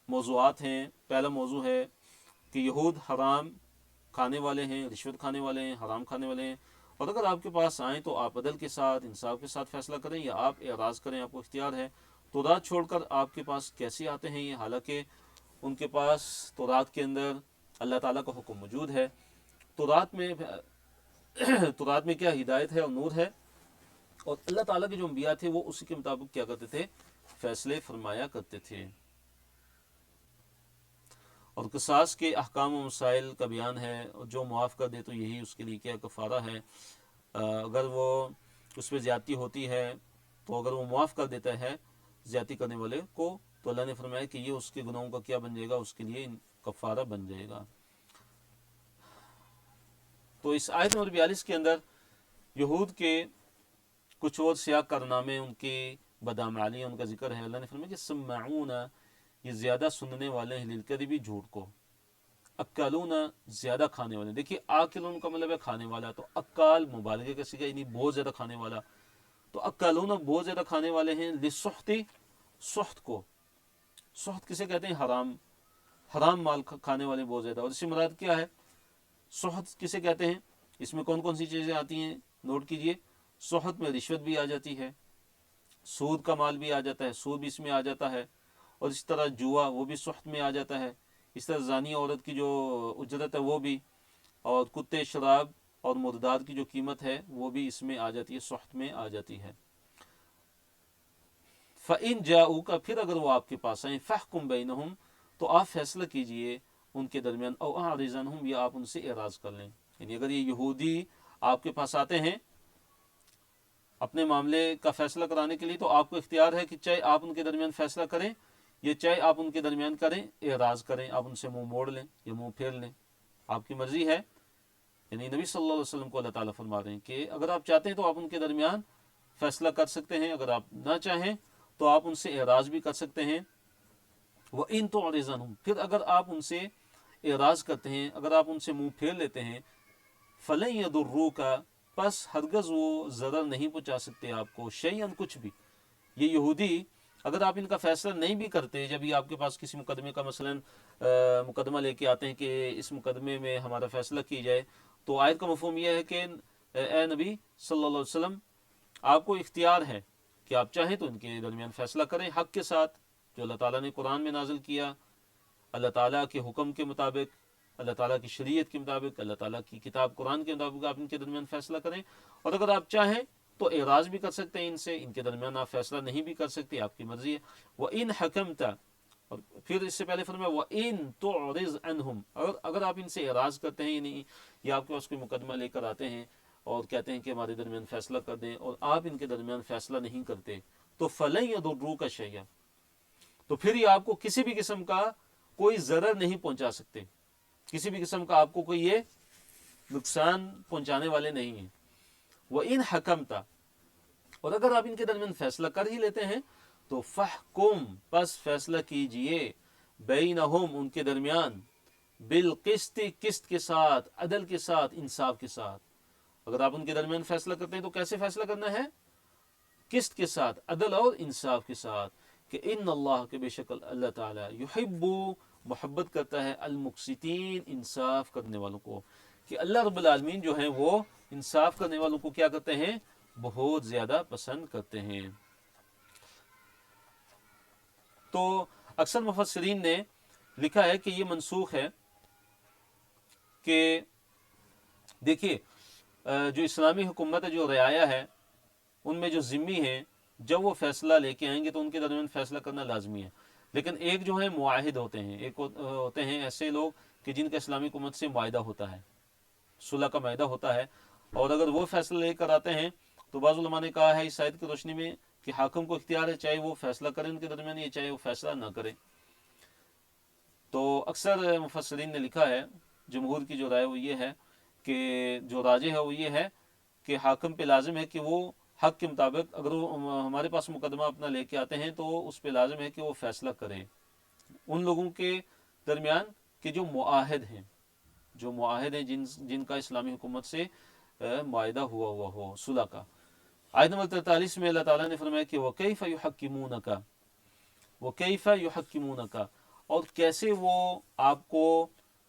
موضوعات ہیں۔ پہلا موضوع ہے کہ یہود حرام کھانے والے ہیں، رشوت کھانے والے ہیں، حرام کھانے والے ہیں، اور اگر آپ کے پاس آئیں تو آپ عدل کے ساتھ، انصاف کے ساتھ فیصلہ کریں، یا آپ اعراض کریں، آپ کو اختیار ہے۔ تورات چھوڑ کر آپ کے پاس کیسے آتے ہیں یہ؟ حالانکہ ان کے پاس تورات کے اندر اللہ تعالیٰ کا حکم موجود ہے۔ تورات میں کیا ہدایت ہے اور نور ہے، اور اللہ تعالیٰ کے جو انبیاء تھے وہ اسی کے مطابق کیا کرتے تھے؟ فیصلے فرمایا کرتے تھے۔ اور قصاص کے احکام و مسائل کا بیان ہے، اور جو معاف کر دے تو یہی اس کے لیے کیا کفارہ ہے، اگر وہ اس پہ زیادتی ہوتی ہے تو اگر وہ معاف کر دیتا ہے زیادتی کرنے والے کو، تو اللہ نے فرمایا کہ یہ اس کے گناہوں کا کیا بن جائے گا؟ اس کے لیے کفارہ بن جائے گا۔ تو اس آیت نمبر 42 کے اندر یہود کے کچھ اور سیاہ کارنامے، ان کی بدعمالیاں، ان کا ذکر ہے۔ اللہ نے فرمایا کہ سمعون، یہ زیادہ سننے والے ہیں، للکذب، جھوٹ کو، اکالون، زیادہ کھانے والے۔ دیکھیے آکلون کا مطلب ہے کھانے والا، تو اکال مبالغے کا صیغہ، یعنی بہت زیادہ کھانے والا، تو اکالون بہت زیادہ کھانے والے ہیں، للسحت، سحت کو، سحت کسے کہتے ہیں؟ حرام مال کھانے والے بہت زیادہ۔ اور اس سے مراد کیا ہے؟ سحت کسے کہتے ہیں؟ اس میں کون کون سی چیزیں آتی ہیں؟ نوٹ کیجئے، سحت میں رشوت بھی آ جاتی ہے، سود کا مال بھی آ جاتا ہے، سود بھی اس میں آ جاتا ہے، اور اس طرح جوا وہ بھی سحت میں آ جاتا ہے، اس طرح زانی عورت کی جو اجرت ہے وہ بھی، اور کتے، شراب اور مردار کی جو قیمت ہے وہ بھی اس میں آ جاتی ہے، سحت میں آ جاتی ہے۔ فَإِن جَاءُوكَ، پھر اگر وہ آپ کے پاس آئیں، فَاحْكُم بَيْنَهُمْ، تو آپ فیصلہ کیجئے ان کے درمیان، او اعرض عنہم، یا آپ ان سے اعراض کر لیں۔ یعنی اگر یہ یہودی آپ کے پاس آتے ہیں اپنے معاملے کا فیصلہ کرانے کے لیے، تو آپ کو اختیار ہے کہ چاہے آپ ان کے درمیان فیصلہ کریں، یا چاہے آپ ان کے درمیان کریں اعراض کریں، آپ ان سے منہ موڑ لیں یا منہ پھیر لیں، آپ کی مرضی ہے۔ یعنی نبی صلی اللہ علیہ وسلم کو اللہ تعالیٰ فرما رہے ہیں کہ اگر آپ چاہتے ہیں تو آپ ان کے درمیان فیصلہ کر سکتے ہیں، اگر آپ نہ چاہیں تو آپ ان سے اعراض بھی کر سکتے ہیں۔ وَإِن تُعْرِضْ عَنْهُمْ، پھر اگر آپ ان سے اعراض کرتے ہیں، اگر آپ ان سے منہ پھیر لیتے ہیں، فَلَن يَضُرُّوكَ، پس ہرگز وہ ضرر نہیں پہنچا سکتے آپ کو، شیئاً، کچھ بھی۔ یہ یہودی اگر آپ ان کا فیصلہ نہیں بھی کرتے، جب یہ آپ کے پاس کسی مقدمے کا مثلاً مقدمہ لے کے آتے ہیں کہ اس مقدمے میں ہمارا فیصلہ کی جائے، تو آیت کا مفہوم یہ ہے کہ اے نبی صلی اللہ علیہ وسلم، آپ کو اختیار ہے کہ آپ چاہیں تو ان کے درمیان فیصلہ کریں حق کے ساتھ، جو اللہ تعالیٰ نے قرآن میں نازل کیا، اللہ تعالیٰ کے حکم کے مطابق، اللہ تعالیٰ کی شریعت کے مطابق، اللہ تعالیٰ کی کتاب قرآن کے مطابق آپ ان کے درمیان فیصلہ کریں۔ اور اگر آپ چاہیں تو اعراض بھی کر سکتے ہیں، ان کے درمیان آپ فیصلہ نہیں بھی کر سکتے، آپ کی مرضی ہے۔ وَإِنْ حَكَمْتَ، اور پھر اس سے پہلے فرمایا وَإِنْ تُعْرِضْ عَنْهُمْ، اگر آپ ان سے اعراض کرتے ہیں، یعنی یا آپ کے پاس کوئی مقدمہ لے کر آتے ہیں اور کہتے ہیں کہ ہمارے درمیان فیصلہ کر دیں، اور آپ ان کے درمیان فیصلہ نہیں کرتے، تو فَلَن يَضُرُّوكَ شَيْئًا، تو پھر یہ آپ کو کسی بھی قسم کا کوئی ضرر نہیں پہنچا سکتے، کسی بھی قسم کا آپ کو کوئی یہ نقصان پہنچانے والے نہیں ہیں۔ وَإِنْ حَكَمْتَ، اور اگر آپ ان کے درمیان فیصلہ کر ہی لیتے ہیں تو فَحْكُمْ، پس فیصلہ کیجئے، بَيْنَهُمْ، ان کے درمیان، بالقسط، قسط کے ساتھ، عدل کے ساتھ، انصاف کے ساتھ۔ اگر آپ ان کے درمیان فیصلہ کرتے ہیں تو کیسے فیصلہ کرنا ہے؟ قسط کے ساتھ، عدل اور انصاف کے ساتھ، کہ ان اللہ، کے بے شک اللہ تعالیٰ، یحب، محبت کرتا ہے، المقسطین، انصاف کرنے والوں کو، کہ اللہ رب العالمین جو ہیں وہ انصاف کرنے والوں کو کیا کرتے ہیں؟ بہت زیادہ پسند کرتے ہیں۔ تو اکثر مفسرین نے لکھا ہے کہ یہ منسوخ ہے، کہ دیکھیے جو اسلامی حکومت ہے، جو رعایا ہے، ان میں جو ذمی ہیں، جب وہ فیصلہ لے کے آئیں گے تو ان کے درمیان فیصلہ کرنا لازمی ہے، لیکن ایک جو ہے معاہد ہوتے ہیں، ایک ہوتے ہیں ایسے لوگ کہ جن کا اسلامی حکومت سے معاہدہ ہوتا ہے، صلح کا معاہدہ ہوتا ہے، اور اگر وہ فیصلہ لے کر آتے ہیں تو بعض علماء نے کہا ہے اس آیت کی روشنی میں کہ حاکم کو اختیار ہے، چاہے وہ فیصلہ کریں ان کے درمیان یا چاہے وہ فیصلہ نہ کریں۔ تو اکثر مفسرین نے لکھا ہے، جمہور کی جو رائے وہ یہ ہے کہ جو راجح ہے وہ یہ ہے کہ حاکم پہ لازم ہے کہ وہ حق کے مطابق، اگر وہ ہمارے پاس مقدمہ اپنا لے کے آتے ہیں تو اس پہ لازم ہے کہ وہ فیصلہ کریں ان لوگوں کے درمیان کہ جو معاہد ہیں، جن کا اسلامی حکومت سے معاہدہ ہوا ہو، صلح کا۔ آیت نمبر 43 میں اللہ تعالیٰ نے فرمایا کہ وَكَيْفَ يُحَكِّمُونَكَ، وَكَيْفَ يُحَكِّمُونَكَ، اور کیسے وہ آپ کو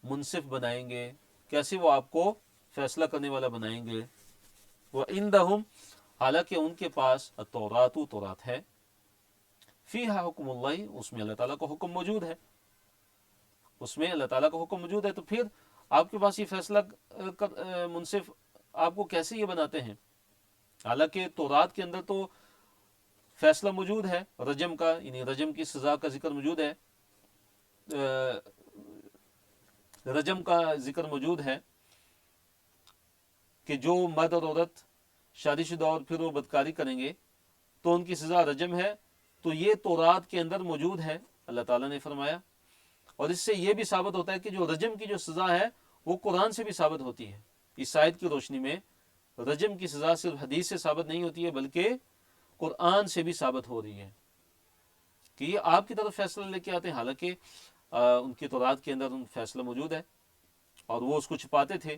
منصف بنائیں گے، کیسے وہ آپ کو فیصلہ کرنے والا بنائیں گے۔ وَعِندَهُمْ، حالانکہ ان کے پاس التوراۃ، تورات ہے، فیہا حکم اللہ، اس میں اللہ تعالیٰ کا حکم موجود ہے، اس میں اللہ تعالیٰ کا حکم موجود ہے، تو پھر آپ کے پاس یہ فیصلہ منصف آپ کو کیسے یہ بناتے ہیں؟ حالانکہ تورات کے اندر تو فیصلہ موجود ہے رجم کا، یعنی رجم کی سزا کا ذکر موجود ہے، رجم کا ذکر موجود ہے کہ جو مرد اور عورت شادی شدہ اور پھر وہ بدکاری کریں گے تو ان کی سزا رجم ہے، تو یہ تورات کے اندر موجود ہے، اللہ تعالیٰ نے فرمایا۔ اور اس سے یہ بھی ثابت ہوتا ہے کہ جو رجم کی جو سزا ہے وہ قرآن سے بھی ثابت ہوتی ہے۔ اس آیت کی روشنی میں رجم کی سزا صرف حدیث سے ثابت نہیں ہوتی ہے بلکہ قرآن سے بھی ثابت ہو رہی ہے، کہ یہ آپ کی طرف فیصلہ لے کے آتے ہیں، حالانکہ ان کی تورات کے اندر فیصلہ موجود ہے اور وہ اس کو چھپاتے تھے،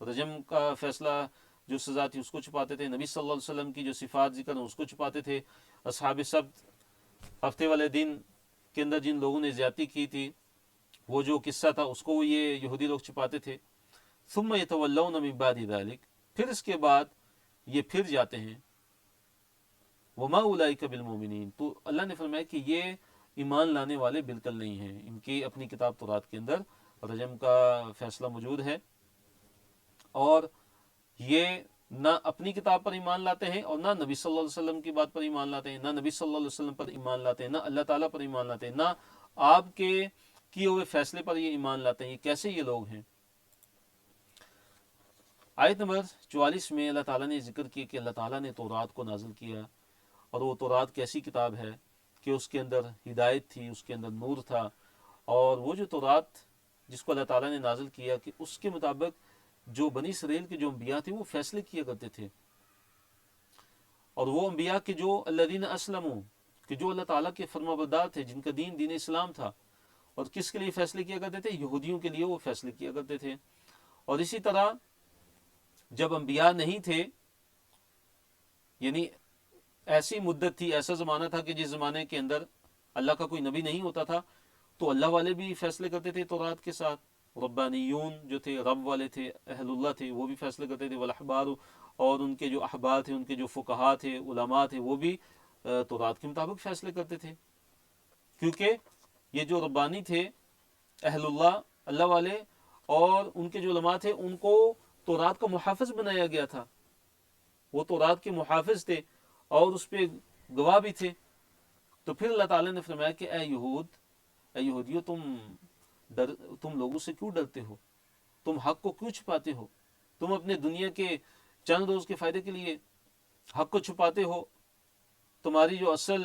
رجم کا فیصلہ جو سزا تھی اس کو چھپاتے تھے، نبی صلی اللہ علیہ وسلم کی جو صفات ذکر ہیں اس کو چھپاتے تھے، اصحاب سبت ہفتے والے دن کے اندر جن لوگوں نے زیادتی کی تھی وہ جو قصہ تھا اس کو یہ یہودی لوگ چھپاتے تھے۔ ثم یتولون من بعد ذلک، پھر اس کے بعد یہ پھر جاتے ہیں، وما اولئک بالمؤمنین، تو اللہ نے فرمایا کہ یہ ایمان لانے والے بالکل نہیں ہیں، ان کی اپنی کتاب تورات کے اندر رجم کا فیصلہ موجود ہے، اور یہ نہ اپنی کتاب پر ایمان لاتے ہیں اور نہ نبی صلی اللہ علیہ وسلم کی بات پر ایمان لاتے ہیں، نہ نبی صلی اللہ علیہ وسلم پر ایمان لاتے ہیں، نہ اللہ تعالیٰ پر ایمان لاتے ہیں، نہ آپ کے کیے ہوئے فیصلے پر یہ ایمان لاتے ہیں۔ یہ کیسے یہ لوگ ہیں؟ آیت نمبر 44 میں اللہ تعالیٰ نے ذکر کیا کہ اللہ تعالیٰ نے تورات کو نازل کیا، اور وہ تورات کیسی کتاب ہے کہ اس کے اندر ہدایت تھی، اس کے اندر نور تھا، اور وہ جو تورات جس کو اللہ تعالیٰ نے نازل کیا کہ اس کے مطابق جو بنی اسرائیل کے جو انبیاء تھے وہ فیصلے کیا کرتے تھے، اور وہ انبیاء کے جو الذین اسلموا، کہ جو اللہ تعالیٰ کے فرما بردار تھے، جن کا دین اسلام تھا، اور کس کے لیے فیصلے کیا کرتے تھے؟ یہودیوں کے لیے وہ فیصلے کیا کرتے تھے۔ اور اسی طرح جب انبیاء نہیں تھے، یعنی ایسی مدت تھی، ایسا زمانہ تھا کہ جس زمانے کے اندر اللہ کا کوئی نبی نہیں ہوتا تھا، تو اللہ والے بھی فیصلے کرتے تھے تورات کے ساتھ، ربانیون جو تھے، رب والے تھے، اہل اللہ تھے، وہ بھی فیصلے کرتے تھے، والاحبار، اور ان کے جو احبار تھے، ان کے جو فقہا تھے، علماء تھے، وہ بھی تورات کے مطابق فیصلے کرتے تھے، کیونکہ یہ جو ربانی تھے، اہل اللہ، اللہ والے، اور ان کے جو علماء تھے، ان کو تورات کا محافظ بنایا گیا تھا، وہ تورات کے محافظ تھے اور اس پہ گواہ بھی تھے۔ تو پھر اللہ تعالیٰ نے فرمایا کہ اے یہودیو، تم لوگوں سے کیوں ڈرتے ہو؟ تم حق کو کیوں چھپاتے ہو؟ تم اپنے دنیا کے چند روز کے فائدے کے لیے حق کو چھپاتے ہو۔ تمہاری جو اصل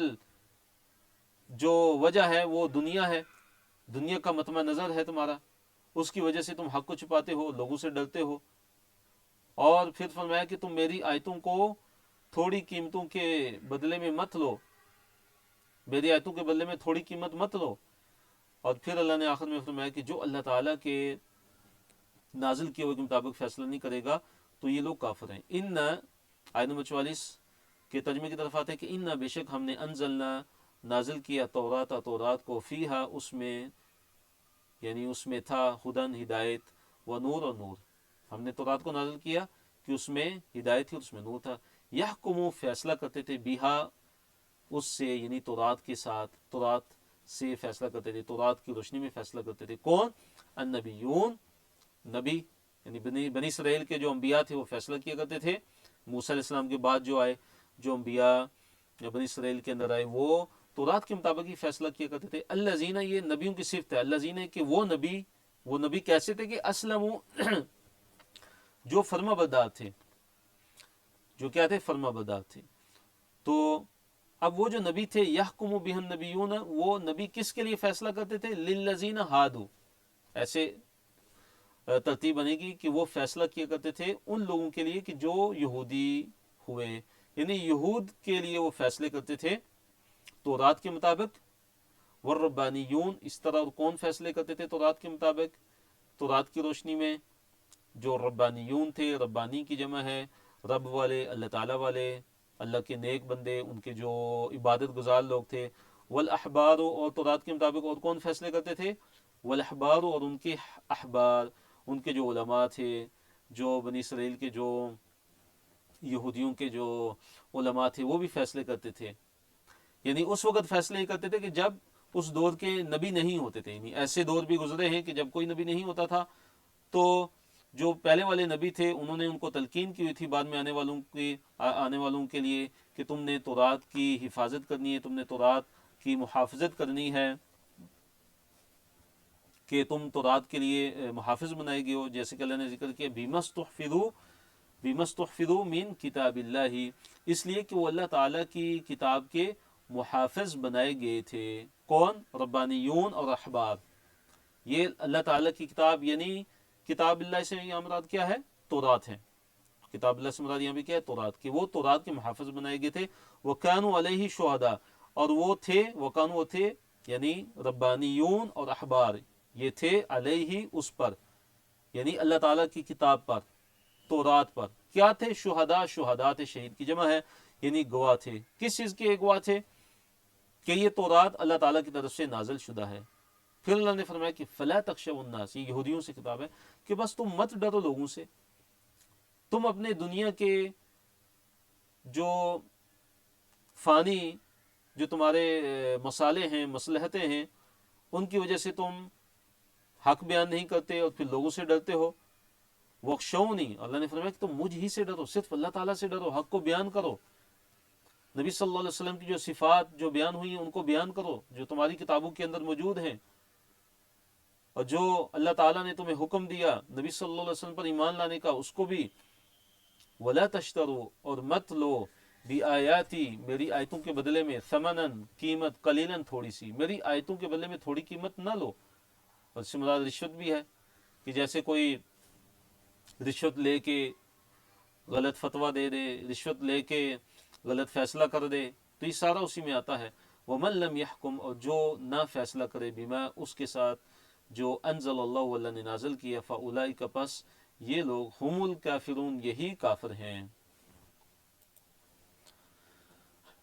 جو وجہ ہے وہ دنیا ہے، دنیا کا مطمع نظر ہے تمہارا، اس کی وجہ سے تم حق کو چھپاتے ہو، لوگوں سے ڈرتے ہو۔ اور پھر فرمایا کہ تم میری آیتوں کو تھوڑی قیمتوں کے بدلے میں مت لو، میری آیتوں کے بدلے میں تھوڑی قیمت مت لو۔ اور پھر اللہ نے آخر میں فرمایا کہ جو اللہ تعالیٰ کے نازل کیے ہوئے کے مطابق فیصلہ نہیں کرے گا تو یہ لوگ کافر ہیں۔ آیت نمبر 44 کے ترجمے کی طرف آتے ہیں کہ ان بے شک ہم نے انزلنا نازل کیا تورات کو، فیہا اس میں، یعنی اس میں تھا، ہدن ہدایت، و نور اور نور، ہم نے تورات کو نازل کیا کہ اس میں ہدایت تھی اور اس میں نور تھا۔ یحکمو فیصلہ کرتے تھے، بیہا اس سے، یعنی تورات کے ساتھ، تورات سے فیصلہ کرتے تھے، تورات کی روشنی میں فیصلہ کرتے تھے، کون؟ النبیون، نبی، یعنی بنی اسرائیل کے جو انبیاء تھے وہ فیصلہ کیا کرتے تھے۔ موسیٰ علیہ السلام کے بعد جو آئے، جو انبیاء بنی اسرائیل کے اندر آئے، وہ تورات کے مطابق ہی فیصلہ کیا کرتے تھے۔ الذین، یہ نبیوں کی صفت ہے، الذین کہ وہ نبی کیسے تھے کہ اسلموا جو فرما بردار تھے، جو کیا تھے؟ فرما بردار تھے۔ تو اب وہ جو نبی تھے، یحکم بہ النبیون، وہ نبی کس کے لیے فیصلہ کرتے تھے؟ للذین ہادو، ایسے ترتیب بنے گی کہ وہ فیصلہ کیا کرتے تھے ان لوگوں کے لیے کہ جو یہودی ہوئے، یعنی یہود کے لیے وہ فیصلے کرتے تھے تورات کے مطابق۔ والربانیون، اس طرح اور کون فیصلے کرتے تھے تورات کے مطابق، تورات کی روشنی میں؟ جو ربانیون تھے، ربانی کی جمع ہے رب والے، اللہ تعالیٰ والے، اللہ کے نیک بندے، ان کے جو عبادت گزار لوگ تھے۔ والاحبار، اور تورات کے مطابق اور کون فیصلے کرتے تھے؟ والاحبار، اور ان کے احبار، ان کے جو علماء تھے، جو بنی اسرائیل کے جو یہودیوں کے جو علماء تھے، وہ بھی فیصلے کرتے تھے۔ یعنی اس وقت فیصلے یہ کرتے تھے کہ جب اس دور کے نبی نہیں ہوتے تھے، یعنی ایسے دور بھی گزرے ہیں کہ جب کوئی نبی نہیں ہوتا تھا، تو جو پہلے والے نبی تھے انہوں نے ان کو تلقین کی ہوئی تھی بعد میں آنے والوں کے لیے کہ تم نے تورات کی حفاظت کرنی ہے، تم نے تورات کی محافظت کرنی ہے، کہ تم تورات کے لیے محافظ بنائے گئے ہو، جیسے کہ اللہ نے ذکر کیا بیمستحفظوا من کتاب اللہ، اس لیے کہ وہ اللہ تعالیٰ کی کتاب کے محافظ بنائے گئے تھے۔ کون؟ ربانیون اور احبار۔ یہ اللہ تعالیٰ کی کتاب، یعنی کتاب اللہ سے یہاں مراد کیا ہے؟ تورات ہے۔ کتاب اللہ سے مراد یہاں بھی کیا ہے؟ تورات، کہ وہ تورات کے محافظ بنائے گئے تھے۔ وَكَانُوا عَلَيْهِ شُهَدَاءَ، اور وہ تھے یعنی ربانیون اور احبار، یہ تھے علیہ، اس پر، یعنی اللہ تعالیٰ کی کتاب پر، تورات پر، کیا تھے؟ شہداء تھے، شہید کی جمع ہے، یعنی گواہ تھے۔ کس چیز کے گواہ تھے؟ کہ یہ تورات اللہ تعالیٰ کی طرف سے نازل شدہ ہے۔ پھر اللہ نے فرمایا کہ فلا تخشوا الناس، یہ یہودیوں سے خطاب ہے کہ بس تم مت ڈرو لوگوں سے، تم اپنے دنیا کے جو فانی، جو تمہارے مصالح ہیں، مصلحتیں ہیں، ان کی وجہ سے تم حق بیان نہیں کرتے اور پھر لوگوں سے ڈرتے ہو۔ وخشونی، اللہ نے فرمایا کہ تم مجھ ہی سے ڈرو، صرف اللہ تعالیٰ سے ڈرو، حق کو بیان کرو، نبی صلی اللہ علیہ وسلم کی جو صفات جو بیان ہوئی ہیں ان کو بیان کرو، جو تمہاری کتابوں کے اندر موجود ہیں، اور جو اللہ تعالیٰ نے تمہیں حکم دیا نبی صلی اللہ علیہ وسلم پر ایمان لانے کا، اس کو بھی۔ ولا تشترو، اور مت لو، بآیاتی، میری آیتوں کے بدلے میں، ثمنن، قیمت، قلیلاً، تھوڑی سی، میری آیتوں کے بدلے میں تھوڑی قیمت نہ لو۔ اور اس سے مراد رشوت بھی ہے، کہ جیسے کوئی رشوت لے کے غلط فتویٰ دے دے، رشوت لے کے غلط فیصلہ کر دے، تو یہ سارا اسی میں آتا ہے۔ وَمَن لَّمْ يَحْكُمْ، اور جو نہ فیصلہ کرے، بما، اس کے ساتھ جو انزل اللہ، اللہ نے نازل کیا، فَأُولَئِكَ، پس یہ لوگ، ہم الکافرون، یہی کافر ہیں۔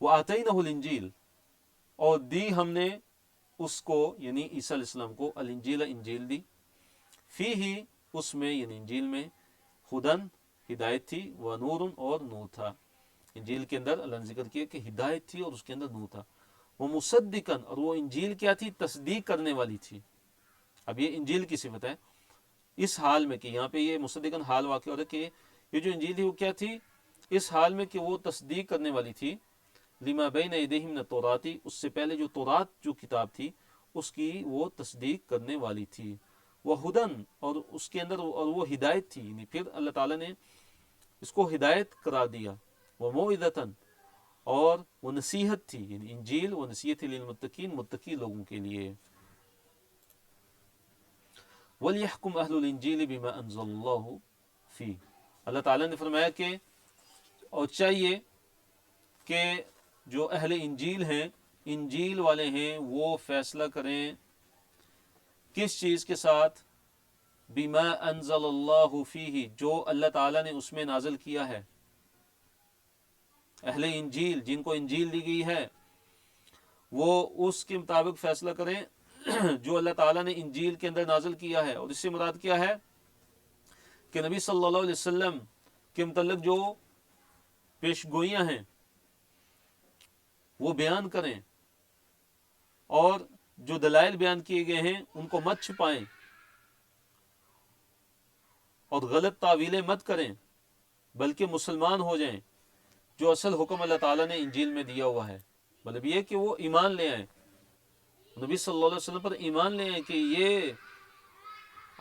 وآتینہ الانجیل، اور دی ہم نے اس کو یعنی عیسیٰ علیہ السلام کو الانجیل انجیل دی، فی ہی اس میں یعنی انجیل میں ہدن ہدایت تھی، و نور اور نور تھا۔ انجیل کے اندر اللہ نے ذکر کیا کہ ہدایت تھی اور اس کے اندر نور تھا۔ وہ مصدقن، اور وہ انجیل کیا تھی؟ تصدیق کرنے والی تھی۔ اب یہ انجیل کی صفت ہے اس حال میں کہ یہاں پہ یہ مصدقن حال واقع ہو رہا ہے کہ یہ جو انجیل تھی وہ کیا تھی؟ اس حال میں کہ وہ تصدیق کرنے والی تھی لما بین ایدیہم من التوراتی، اس سے پہلے جو تورات جو کتاب تھی اس کی وہ تصدیق کرنے والی تھی۔ وہ ہدن، اور اس کے اندر اور وہ ہدایت تھی، یعنی پھر اللہ تعالیٰ نے اس کو ہدایت قرار دیا۔ وہ موعظۃً، اور وہ نصیحت تھی، یعنی انجیل وہ نصیحت تھی للمتقین، متقی لوگوں کے لیے۔ وَلْيَحْكُمْ أَهْلُ الْإِنْجِيلِ بِمَا أَنزَلَ اللَّهُ فِيهِ، اللہ تعالیٰ نے فرمایا کہ اور چاہیے کہ جو اہل انجیل ہیں، انجیل والے ہیں، وہ فیصلہ کریں کس چیز کے ساتھ؟ بما انزل اللہ فیہ، جو اللہ تعالیٰ نے اس میں نازل کیا ہے۔ اہل انجیل جن کو انجیل دی گئی ہے وہ اس کے مطابق فیصلہ کریں جو اللہ تعالیٰ نے انجیل کے اندر نازل کیا ہے۔ اور اس سے مراد کیا ہے کہ نبی صلی اللہ علیہ وسلم کے متعلق جو پیش گوئیاں ہیں وہ بیان کریں، اور جو دلائل بیان کیے گئے ہیں ان کو مت چھپائیں، اور غلط تعویلیں مت کریں، بلکہ مسلمان ہو جائیں جو اصل حکم اللہ تعالیٰ نے انجیل میں دیا ہوا ہے۔ مطلب یہ کہ وہ ایمان لے آئیں، نبی صلی اللہ علیہ وسلم پر ایمان لے آئیں کہ یہ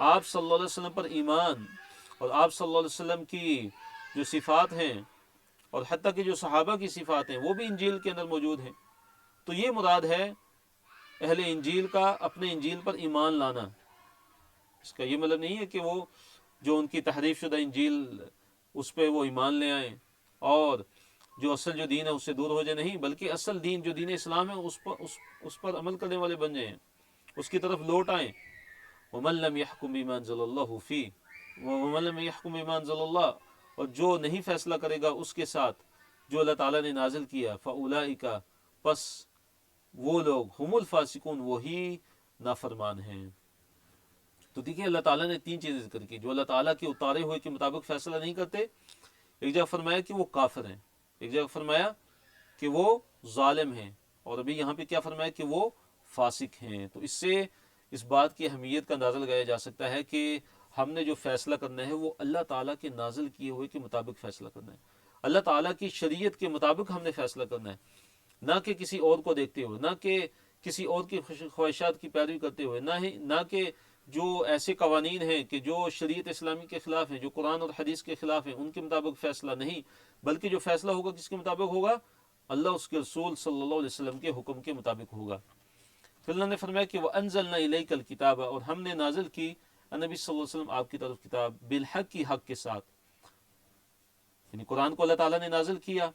آپ صلی اللہ علیہ وسلم پر ایمان، اور آپ صلی اللہ علیہ وسلم کی جو صفات ہیں اور حتیٰ کہ جو صحابہ کی صفات ہیں وہ بھی انجیل کے اندر موجود ہیں۔ تو یہ مراد ہے اہل انجیل کا اپنے انجیل پر ایمان لانا۔ اس کا یہ مطلب نہیں ہے کہ وہ جو ان کی تحریف شدہ انجیل اس پہ وہ ایمان لے آئیں اور جو اصل جو دین ہے اس سے دور ہو جائے، نہیں، بلکہ اصل دین جو دین اسلام ہے اس پر عمل کرنے والے بن جائیں، اس کی طرف لوٹ آئیں۔ وَمَن لَّمْ يَحْكُم بِمَا أَنزَلَ اللَّهُ فِيهِ وَمَن لَّمْ يَحْكُم بِمَا أَنزَلَ اللَّهُ، اور جو نہیں فیصلہ کرے گا اس کے ساتھ جو اللہ تعالیٰ نے نازل کیا، فَأُولَٰئِكَ، پس وہ لوگ، ہم الفاسقون، وہی نافرمان ہیں۔ تو دیکھیے اللہ تعالیٰ نے تین چیزیں ذکر کی جو اللہ تعالیٰ کے اتارے ہوئے کے مطابق فیصلہ نہیں کرتے۔ ایک جگہ فرمایا کہ وہ کافر ہیں، ایک جگہ فرمایا کہ وہ ظالم ہیں، اور ابھی یہاں پہ کیا فرمایا کہ وہ فاسق ہیں۔ تو اس سے اس بات کی اہمیت کا اندازہ لگایا جا سکتا ہے کہ ہم نے جو فیصلہ کرنا ہے وہ اللہ تعالیٰ کے نازل کیے ہوئے کے مطابق فیصلہ کرنا ہے، اللہ تعالیٰ کی شریعت کے مطابق ہم نے فیصلہ کرنا ہے، نہ کہ کسی اور کو دیکھتے ہوئے، نہ کہ کسی اور کی خواہشات کی پیروی کرتے ہوئے، نہ کہ جو ایسے قوانین ہیں کہ جو شریعت اسلامی کے خلاف ہیں، جو قرآن اور حدیث کے خلاف ہیں، ان کے مطابق فیصلہ نہیں، بلکہ جو فیصلہ ہوگا کس کے مطابق ہوگا؟ اللہ اس کے رسول صلی اللہ علیہ وسلم کے حکم کے مطابق ہوگا۔ پھر اللہ نے فرمایا کہ وَأَنزَلْنَا إِلَيْكَ الْكِتَابَ، اور ہم نے نازل کی نبی صلی اللہ علیہ وسلم آپ کی طرف کتاب، بالحق کی حق کے ساتھ، یعنی قرآن کو اللہ تعالیٰ نے نازل کیا،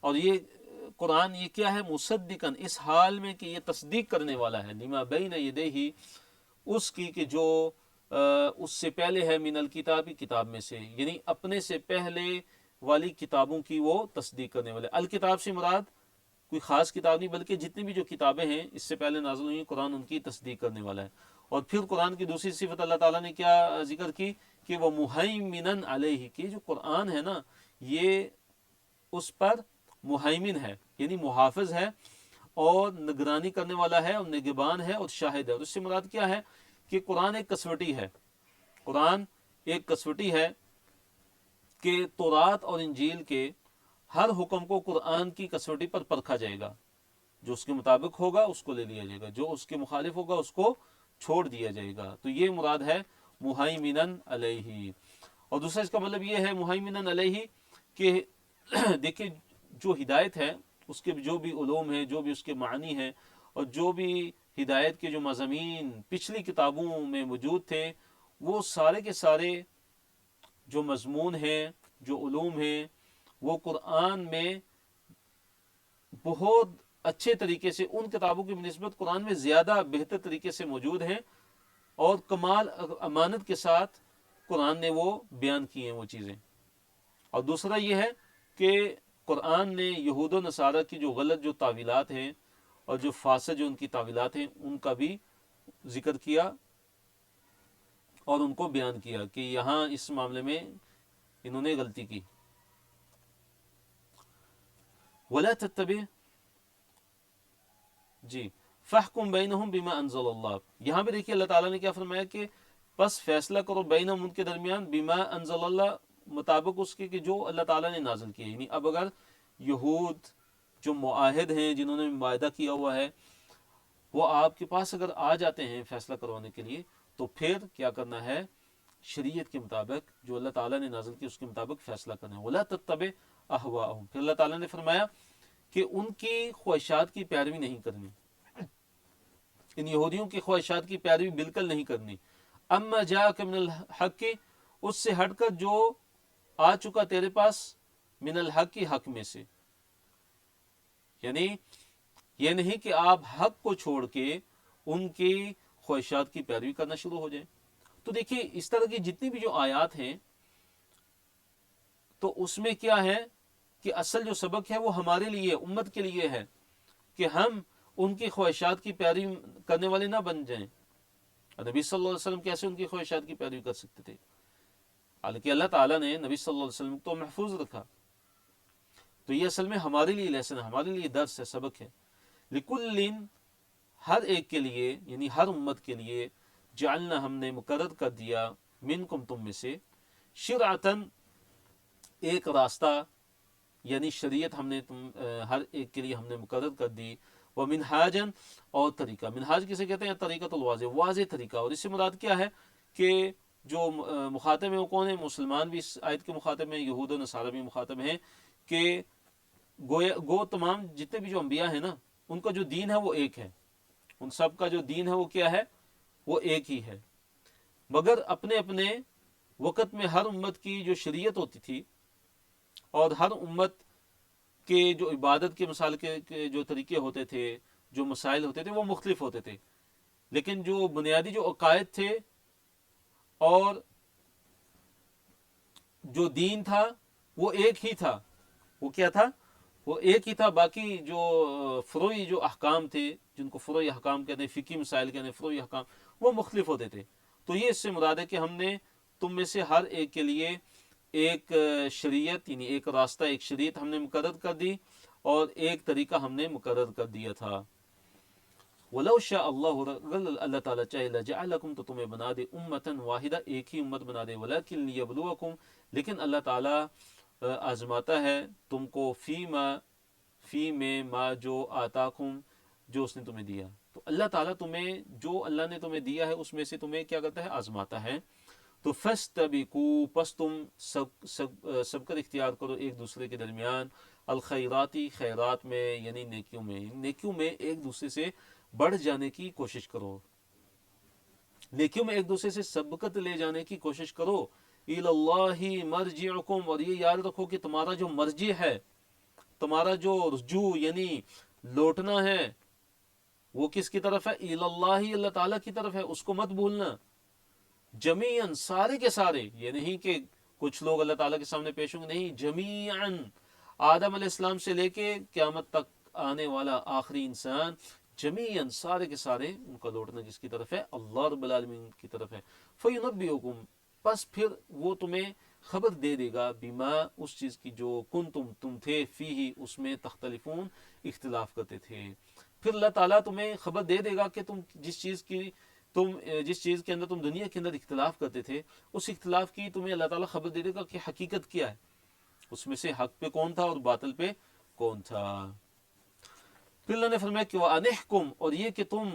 اور یہ قرآن یہ کیا ہے؟ مصدقاً، اس حال میں کہ یہ تصدیق کرنے والا ہے، لما بین یدیہ، اس کی کہ جو اس سے پہلے ہے، من الکتاب، کتاب میں سے، یعنی اپنے سے پہلے والی کتابوں کی وہ تصدیق کرنے والے۔ الکتاب سے مراد کوئی خاص کتاب نہیں، بلکہ جتنی بھی جو کتابیں ہیں اس سے پہلے نازل ہوئی، قرآن ان کی تصدیق کرنے والا ہے۔ اور پھر قرآن کی دوسری صفت اللہ تعالیٰ نے کیا ذکر کی کہ وہ مہیمن علیہ، کہ جو قرآن ہے نا یہ اس پر مہیمن ہے، یعنی محافظ ہے اور نگرانی کرنے والا ہے اور نگبان ہے اور شاہد ہے۔ اور اس سے مراد کیا ہے کہ قرآن ایک کسوٹی ہے، قرآن ایک کسوٹی ہے کہ تورات اور انجیل کے ہر حکم کو قرآن کی کسوٹی پر پرکھا جائے گا، جو اس کے مطابق ہوگا اس کو لے لیا جائے گا، جو اس کے مخالف ہوگا اس کو چھوڑ دیا جائے گا۔ تو یہ مراد ہے مہیمنن علیہ۔ اور دوسرا اس کا مطلب یہ ہے مہیمنن علیہ کہ دیکھیں جو ہدایت ہے اس کے جو بھی علوم ہیں، جو بھی اس کے معنی ہیں، اور جو بھی ہدایت کے جو مضامین پچھلی کتابوں میں موجود تھے، وہ سارے کے سارے جو مضمون ہیں، جو علوم ہیں، وہ قرآن میں بہت اچھے طریقے سے ان کتابوں کی نسبت قرآن میں زیادہ بہتر طریقے سے موجود ہیں، اور کمال امانت کے ساتھ قرآن نے وہ بیان کی ہیں وہ چیزیں۔ اور دوسرا یہ ہے کہ قرآن نے یہود و نصارہ کی جو غلط جو تعویلات ہیں اور جو فاسد جو ان کی تعویلات ہیں ان کا بھی ذکر کیا اور ان کو بیان کیا کہ یہاں اس معاملے میں انہوں نے غلطی کی. وَلَا تَتَّبِعْ جی فَحْكُمْ بَيْنَهُمْ بِمَا أَنزَلَ اللَّهُ. یہاں بھی دیکھیے اللہ تعالیٰ نے کیا فرمایا کہ پس فیصلہ کرو بینہم ان کے درمیان بما انزل اللہ مطابق اس کے کہ جو اللہ تعالیٰ نے نازل کیا. یعنی اب اگر یہود جو معاہد ہیں جنہوں نے معاہدہ کیا ہوا ہے وہ آپ کے پاس اگر آ جاتے ہیں فیصلہ کروانے کے لیے تو پھر کیا کرنا ہے شریعت کے مطابق جو اللہ تعالیٰ نے نازل کی اس کے مطابق فیصلہ کرنا ہے. وَلَا تَتَّبِعْ أَهْوَاءَهُمْ. پھر اللہ تعالیٰ نے فرمایا کہ ان کی خواہشات کی پیروی نہیں کرنی, ان یہودیوں کی خواہشات کی پیروی بالکل نہیں کرنی. اما جاءک من الحق, اس سے ہٹ کر جو آ چکا تیرے پاس من الحق کی حق میں سے. یعنی یہ نہیں کہ آپ حق کو چھوڑ کے ان کی خواہشات کی پیروی کرنا شروع ہو جائیں. تو دیکھیے اس طرح کی جتنی بھی جو آیات ہیں تو اس میں کیا ہے کہ اصل جو سبق ہے وہ ہمارے لیے امت کے لیے ہے کہ ہم ان کی خواہشات کی پیروی کرنے والے نہ بن جائیں. نبی صلی اللہ علیہ وسلم کیسے ان کی خواہشات کی پیروی کر سکتے تھے, حالانکہ اللہ تعالیٰ نے نبی صلی اللہ علیہ وسلم کو محفوظ رکھا. تو یہ اصل میں ہمارے لیے لیسن ہے, ہمارے لیے درس ہے, سبق ہے. لِكُلٍّ ہر ایک کے لیے یعنی ہر امت کے لیے جعلنا ہم نے مقرر کر دیا منکم تم میں سے شرعتاً ایک راستہ یعنی شریعت ہم نے ہر ایک کے لیے ہم نے مقرر کر دی. ومنہاجاً اور طریقہ, منہاج کسے کہتے ہیں طریقۃ الواضح, واضح طریقہ. اور اس سے مراد کیا ہے کہ جو مخاطب ہیں وہ کون ہیں, مسلمان بھی اس آیت کے مخاطب ہیں, یہود و نصارہ بھی مخاطب ہیں کہ گو تمام جتنے بھی جو انبیاء ہیں نا ان کا جو دین ہے وہ ایک ہے, ان سب کا جو دین ہے وہ کیا ہے وہ ایک ہی ہے, مگر اپنے اپنے وقت میں ہر امت کی جو شریعت ہوتی تھی اور ہر امت کے جو عبادت کے مثال کے جو طریقے ہوتے تھے, جو مسائل ہوتے تھے وہ مختلف ہوتے تھے, لیکن جو بنیادی جو عقائد تھے اور جو دین تھا وہ ایک ہی تھا. وہ کیا تھا, وہ ایک ہی تھا. باقی جو فروعی جو احکام تھے جن کو فروعی احکام کہتے ہیں, فقہی مسائل کہتے ہیں فروعی احکام, وہ مختلف ہوتے تھے. تو یہ اس سے مراد ہے کہ ہم نے تم میں سے ہر ایک کے لیے ایک شریعت یعنی ایک راستہ ایک شریعت ہم نے مقرر کر دی اور ایک طریقہ ہم نے مقرر کر دیا تھا. وَلَوْ شَاءَ اللَّهُ, اللہ تعالیٰ چاہے لَجَعَلَكُمْ, تو تمہیں بنا دے امتاً واحدہ, ایک ہی امت بنا دے. وَلَكِنْ لِيَبْلُوَكُمْ, لیکن اللہ تعالیٰ آزماتا ہے تم کو فی میں ما جو آتاکم, جو اس نے تمہیں دیا. تو اللہ تعالیٰ تمہیں جو اللہ نے تمہیں دیا ہے اس میں سے تمہیں کیا کرتا ہے آزماتا ہے. تو فَاسْتَبِقُوا, پس تم سبقت اختیار کرو ایک دوسرے کے درمیان, الخیراتی, خیرات میں یعنی نیکیوں میں, نیکیوں میں ایک دوسرے سے بڑھ جانے کی کوشش کرو, نیکیوں میں ایک دوسرے سے سبقت لے جانے کی کوشش کرو. اِلَى اللَّهِ مَرْجِعُكُمْ, اور یہ یاد رکھو کہ تمہارا جو مرجع ہے, تمہارا جو رجوع یعنی لوٹنا ہے وہ کس کی طرف ہے, اِلَى اللَّهِ, اللہ تعالیٰ کی طرف ہے, اس کو مت بھولنا. جمیعاً, سارے کے سارے, یہ نہیں کہ کچھ لوگ اللہ تعالیٰ کے سامنے پیش ہوں گے, نہیں, جمیعاً, آدم علیہ السلام سے لے کے قیامت تک آنے والا آخری انسان, جمیعاً سارے کے سارے ان کا لوٹنا کس کی طرف ہے, اللہ رب العالمین کی طرف ہے. فَيُنَبِّئُكُمْ, پس پھر وہ تمہیں خبر دے دے گا, بما, اس چیز کی جو تم تھے, فیہ, اس میں تختلفون, اختلاف کرتے تھے. پھر اللہ تعالیٰ تمہیں خبر دے دے گا کہ تم جس چیز کے اندر تم دنیا کے اندر اختلاف کرتے تھے اس اختلاف کی تمہیں اللہ تعالیٰ خبر دے دے گا کہ حقیقت کیا ہے, اس میں سے حق پہ کون تھا اور باطل پہ کون تھا. پھر اللہ نے فرمایا کہ وَأَنِحْكُمْ, اور یہ کہ تم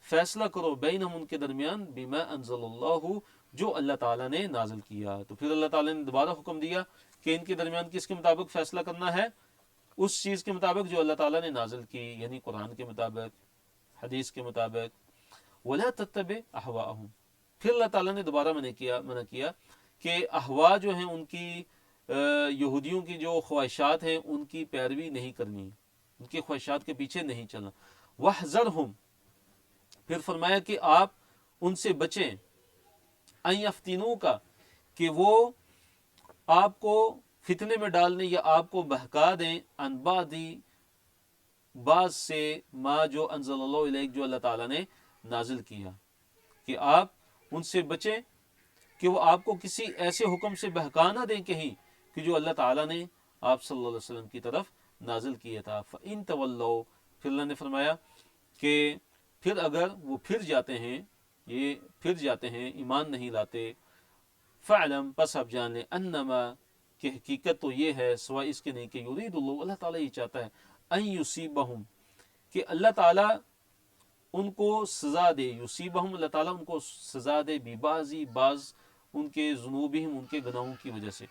فیصلہ کرو بینہم, ان کے درمیان, بما انزل اللہ, جو اللہ تعالیٰ نے نازل کیا. تو پھر اللہ تعالیٰ نے دوبارہ حکم دیا کہ ان کے درمیان کس کے مطابق فیصلہ کرنا ہے, اس چیز کے مطابق جو اللہ تعالیٰ نے نازل کی, یعنی قرآن کے مطابق, حدیث کے مطابق. وَلَا تَتَّبِعْ أَهْوَاءَهُمْ, پھر اللہ تعالیٰ نے دوبارہ منع کیا کہ احوا جو ہیں ان کی یہودیوں کی جو خواہشات ہیں ان کی پیروی نہیں کرنی, ان کی خواہشات کے پیچھے نہیں چلنا. وَاحْذَرْهُمْ, پھر فرمایا کہ آپ ان سے بچیں, أَن يَفْتِنُوكَ, کہ وہ آپ کو فتنے میں ڈالنے یا آپ کو بہکا دیں ان بعض سے ما جو انزل اللہ علیک جو اللہ تعالیٰ نے نازل کیا، کہ آپ ان سے بچیں کہ وہ آپ کو کسی ایسے حکم سے بہکا نہ دیں کہیں کہ جو اللہ تعالیٰ نے آپ صلی اللہ علیہ وسلم کی طرف نازل کیا تھا۔ فَإِن تَوَلَّوْا، پھر اللہ نے فرمایا کہ پھر اگر وہ پھر جاتے ہیں، یہ پھر جاتے ہیں، ایمان نہیں لاتے، فَعْلَمْ، پس آپ جان لیں، انما، کہ حقیقت تو یہ ہے سوائے اس کے نہیں کہ یرید اللہ، اللہ تعالیٰ یہ چاہتا ہے، ان یصیبہم، کہ اللہ تعالیٰ ان کو سزا دے، یصیبہم، اللہ تعالیٰ ان کو سزا دے، بعض ان کے ذنوبہم، ان کے گناہوں کی وجہ سے،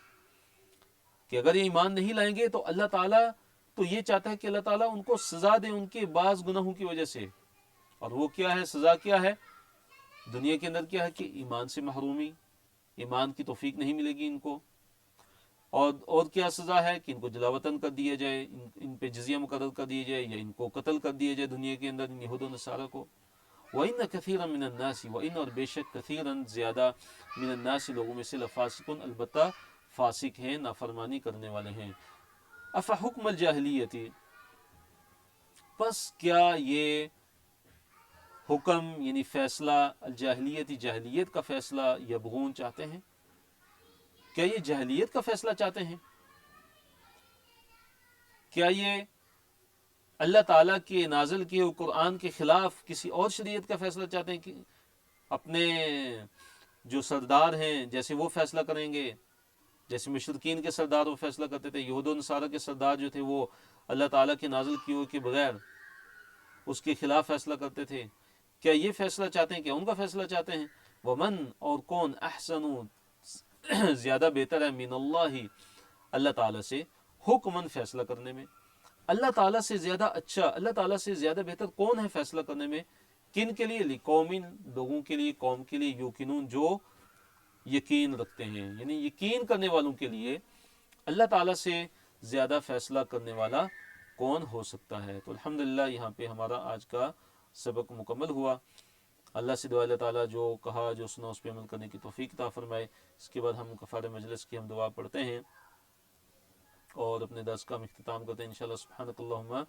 کہ اگر یہ ایمان نہیں لائیں گے تو اللہ تعالیٰ تو یہ چاہتا ہے کہ اللہ تعالیٰ ان کو سزا دے ان کے بعض گناہوں کی وجہ سے۔ اور وہ کیا ہے سزا؟ کیا ہے دنیا کے اندر؟ کیا ہے کہ ایمان سے محرومی، ایمان کی توفیق نہیں ملے گی ان کو، اور کیا سزا ہے کہ ان کو جلا وطن کر دیا جائے، ان پہ جزیہ مقرر کر دیا جائے، یا ان کو قتل کر دیا جائے دنیا کے اندر، ان یہود و نصارہ کو۔ وَإِنَّ كَثِيرًا مِنَ النَّاسِ، وَإِنَّ، اور بے شک، كَثِيرًا زیادہ، من الناس لوگوں میں سے، لفاسقون، البتہ فاسق ہیں، نافرمانی کرنے والے ہیں۔ افحکم الجاہلیتی، پس کیا یہ حکم یعنی فیصلہ، الجاہلیتی، جاہلیت کا فیصلہ، یبغون، چاہتے ہیں؟ کیا یہ جاہلیت کا فیصلہ چاہتے ہیں؟ کیا یہ اللہ تعالیٰ کے نازل کیے ہوئے قرآن کے خلاف کسی اور شریعت کا فیصلہ چاہتے ہیں کہ اپنے جو سردار ہیں جیسے وہ فیصلہ کریں گے، جیسے مشرکین کے سردار وہ فیصلہ کرتے تھے، یہود و نصارہ کے سردار جو تھے وہ اللہ تعالیٰ کے نازل کیے ہوئے کے بغیر اس کے خلاف فیصلہ کرتے تھے؟ کیا یہ فیصلہ چاہتے ہیں؟ کیا ان کا فیصلہ چاہتے ہیں؟ ومن، اور کون، احسن، زیادہ بہتر ہے، من اللہ، اللہ تعالیٰ سے، حکمن، فیصلہ کرنے میں۔ اللہ تعالیٰ سے زیادہ اچھا، اللہ تعالیٰ سے زیادہ بہتر کون ہے فیصلہ کرنے میں؟ کن کے لیے؟ لقومن، لوگوں کے لیے، قوم کے لیے، یوقنون، جو یقین رکھتے ہیں، یعنی یقین کرنے والوں کے لیے اللہ تعالیٰ سے زیادہ فیصلہ کرنے والا کون ہو سکتا ہے؟ تو الحمدللہ یہاں پہ ہمارا آج کا سبق مکمل ہوا۔ اللہ سے دعا، اللہ تعالیٰ جو کہا جو سنا اس پہ عمل کرنے کی توفیق عطا فرمائے۔ اس کے بعد ہم کفارہ مجلس کی ہم دعا پڑھتے ہیں اور اپنے درس کا ہم اختتام کرتے ہیں انشاءاللہ۔ سبحانک اللہم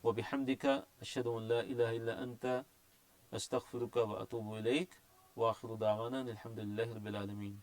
وبحمدک، اشہد ان لا الہ الا انت، استغفرک واتوب الیک، وآخر دعوانا الحمدللہ رب العالمین۔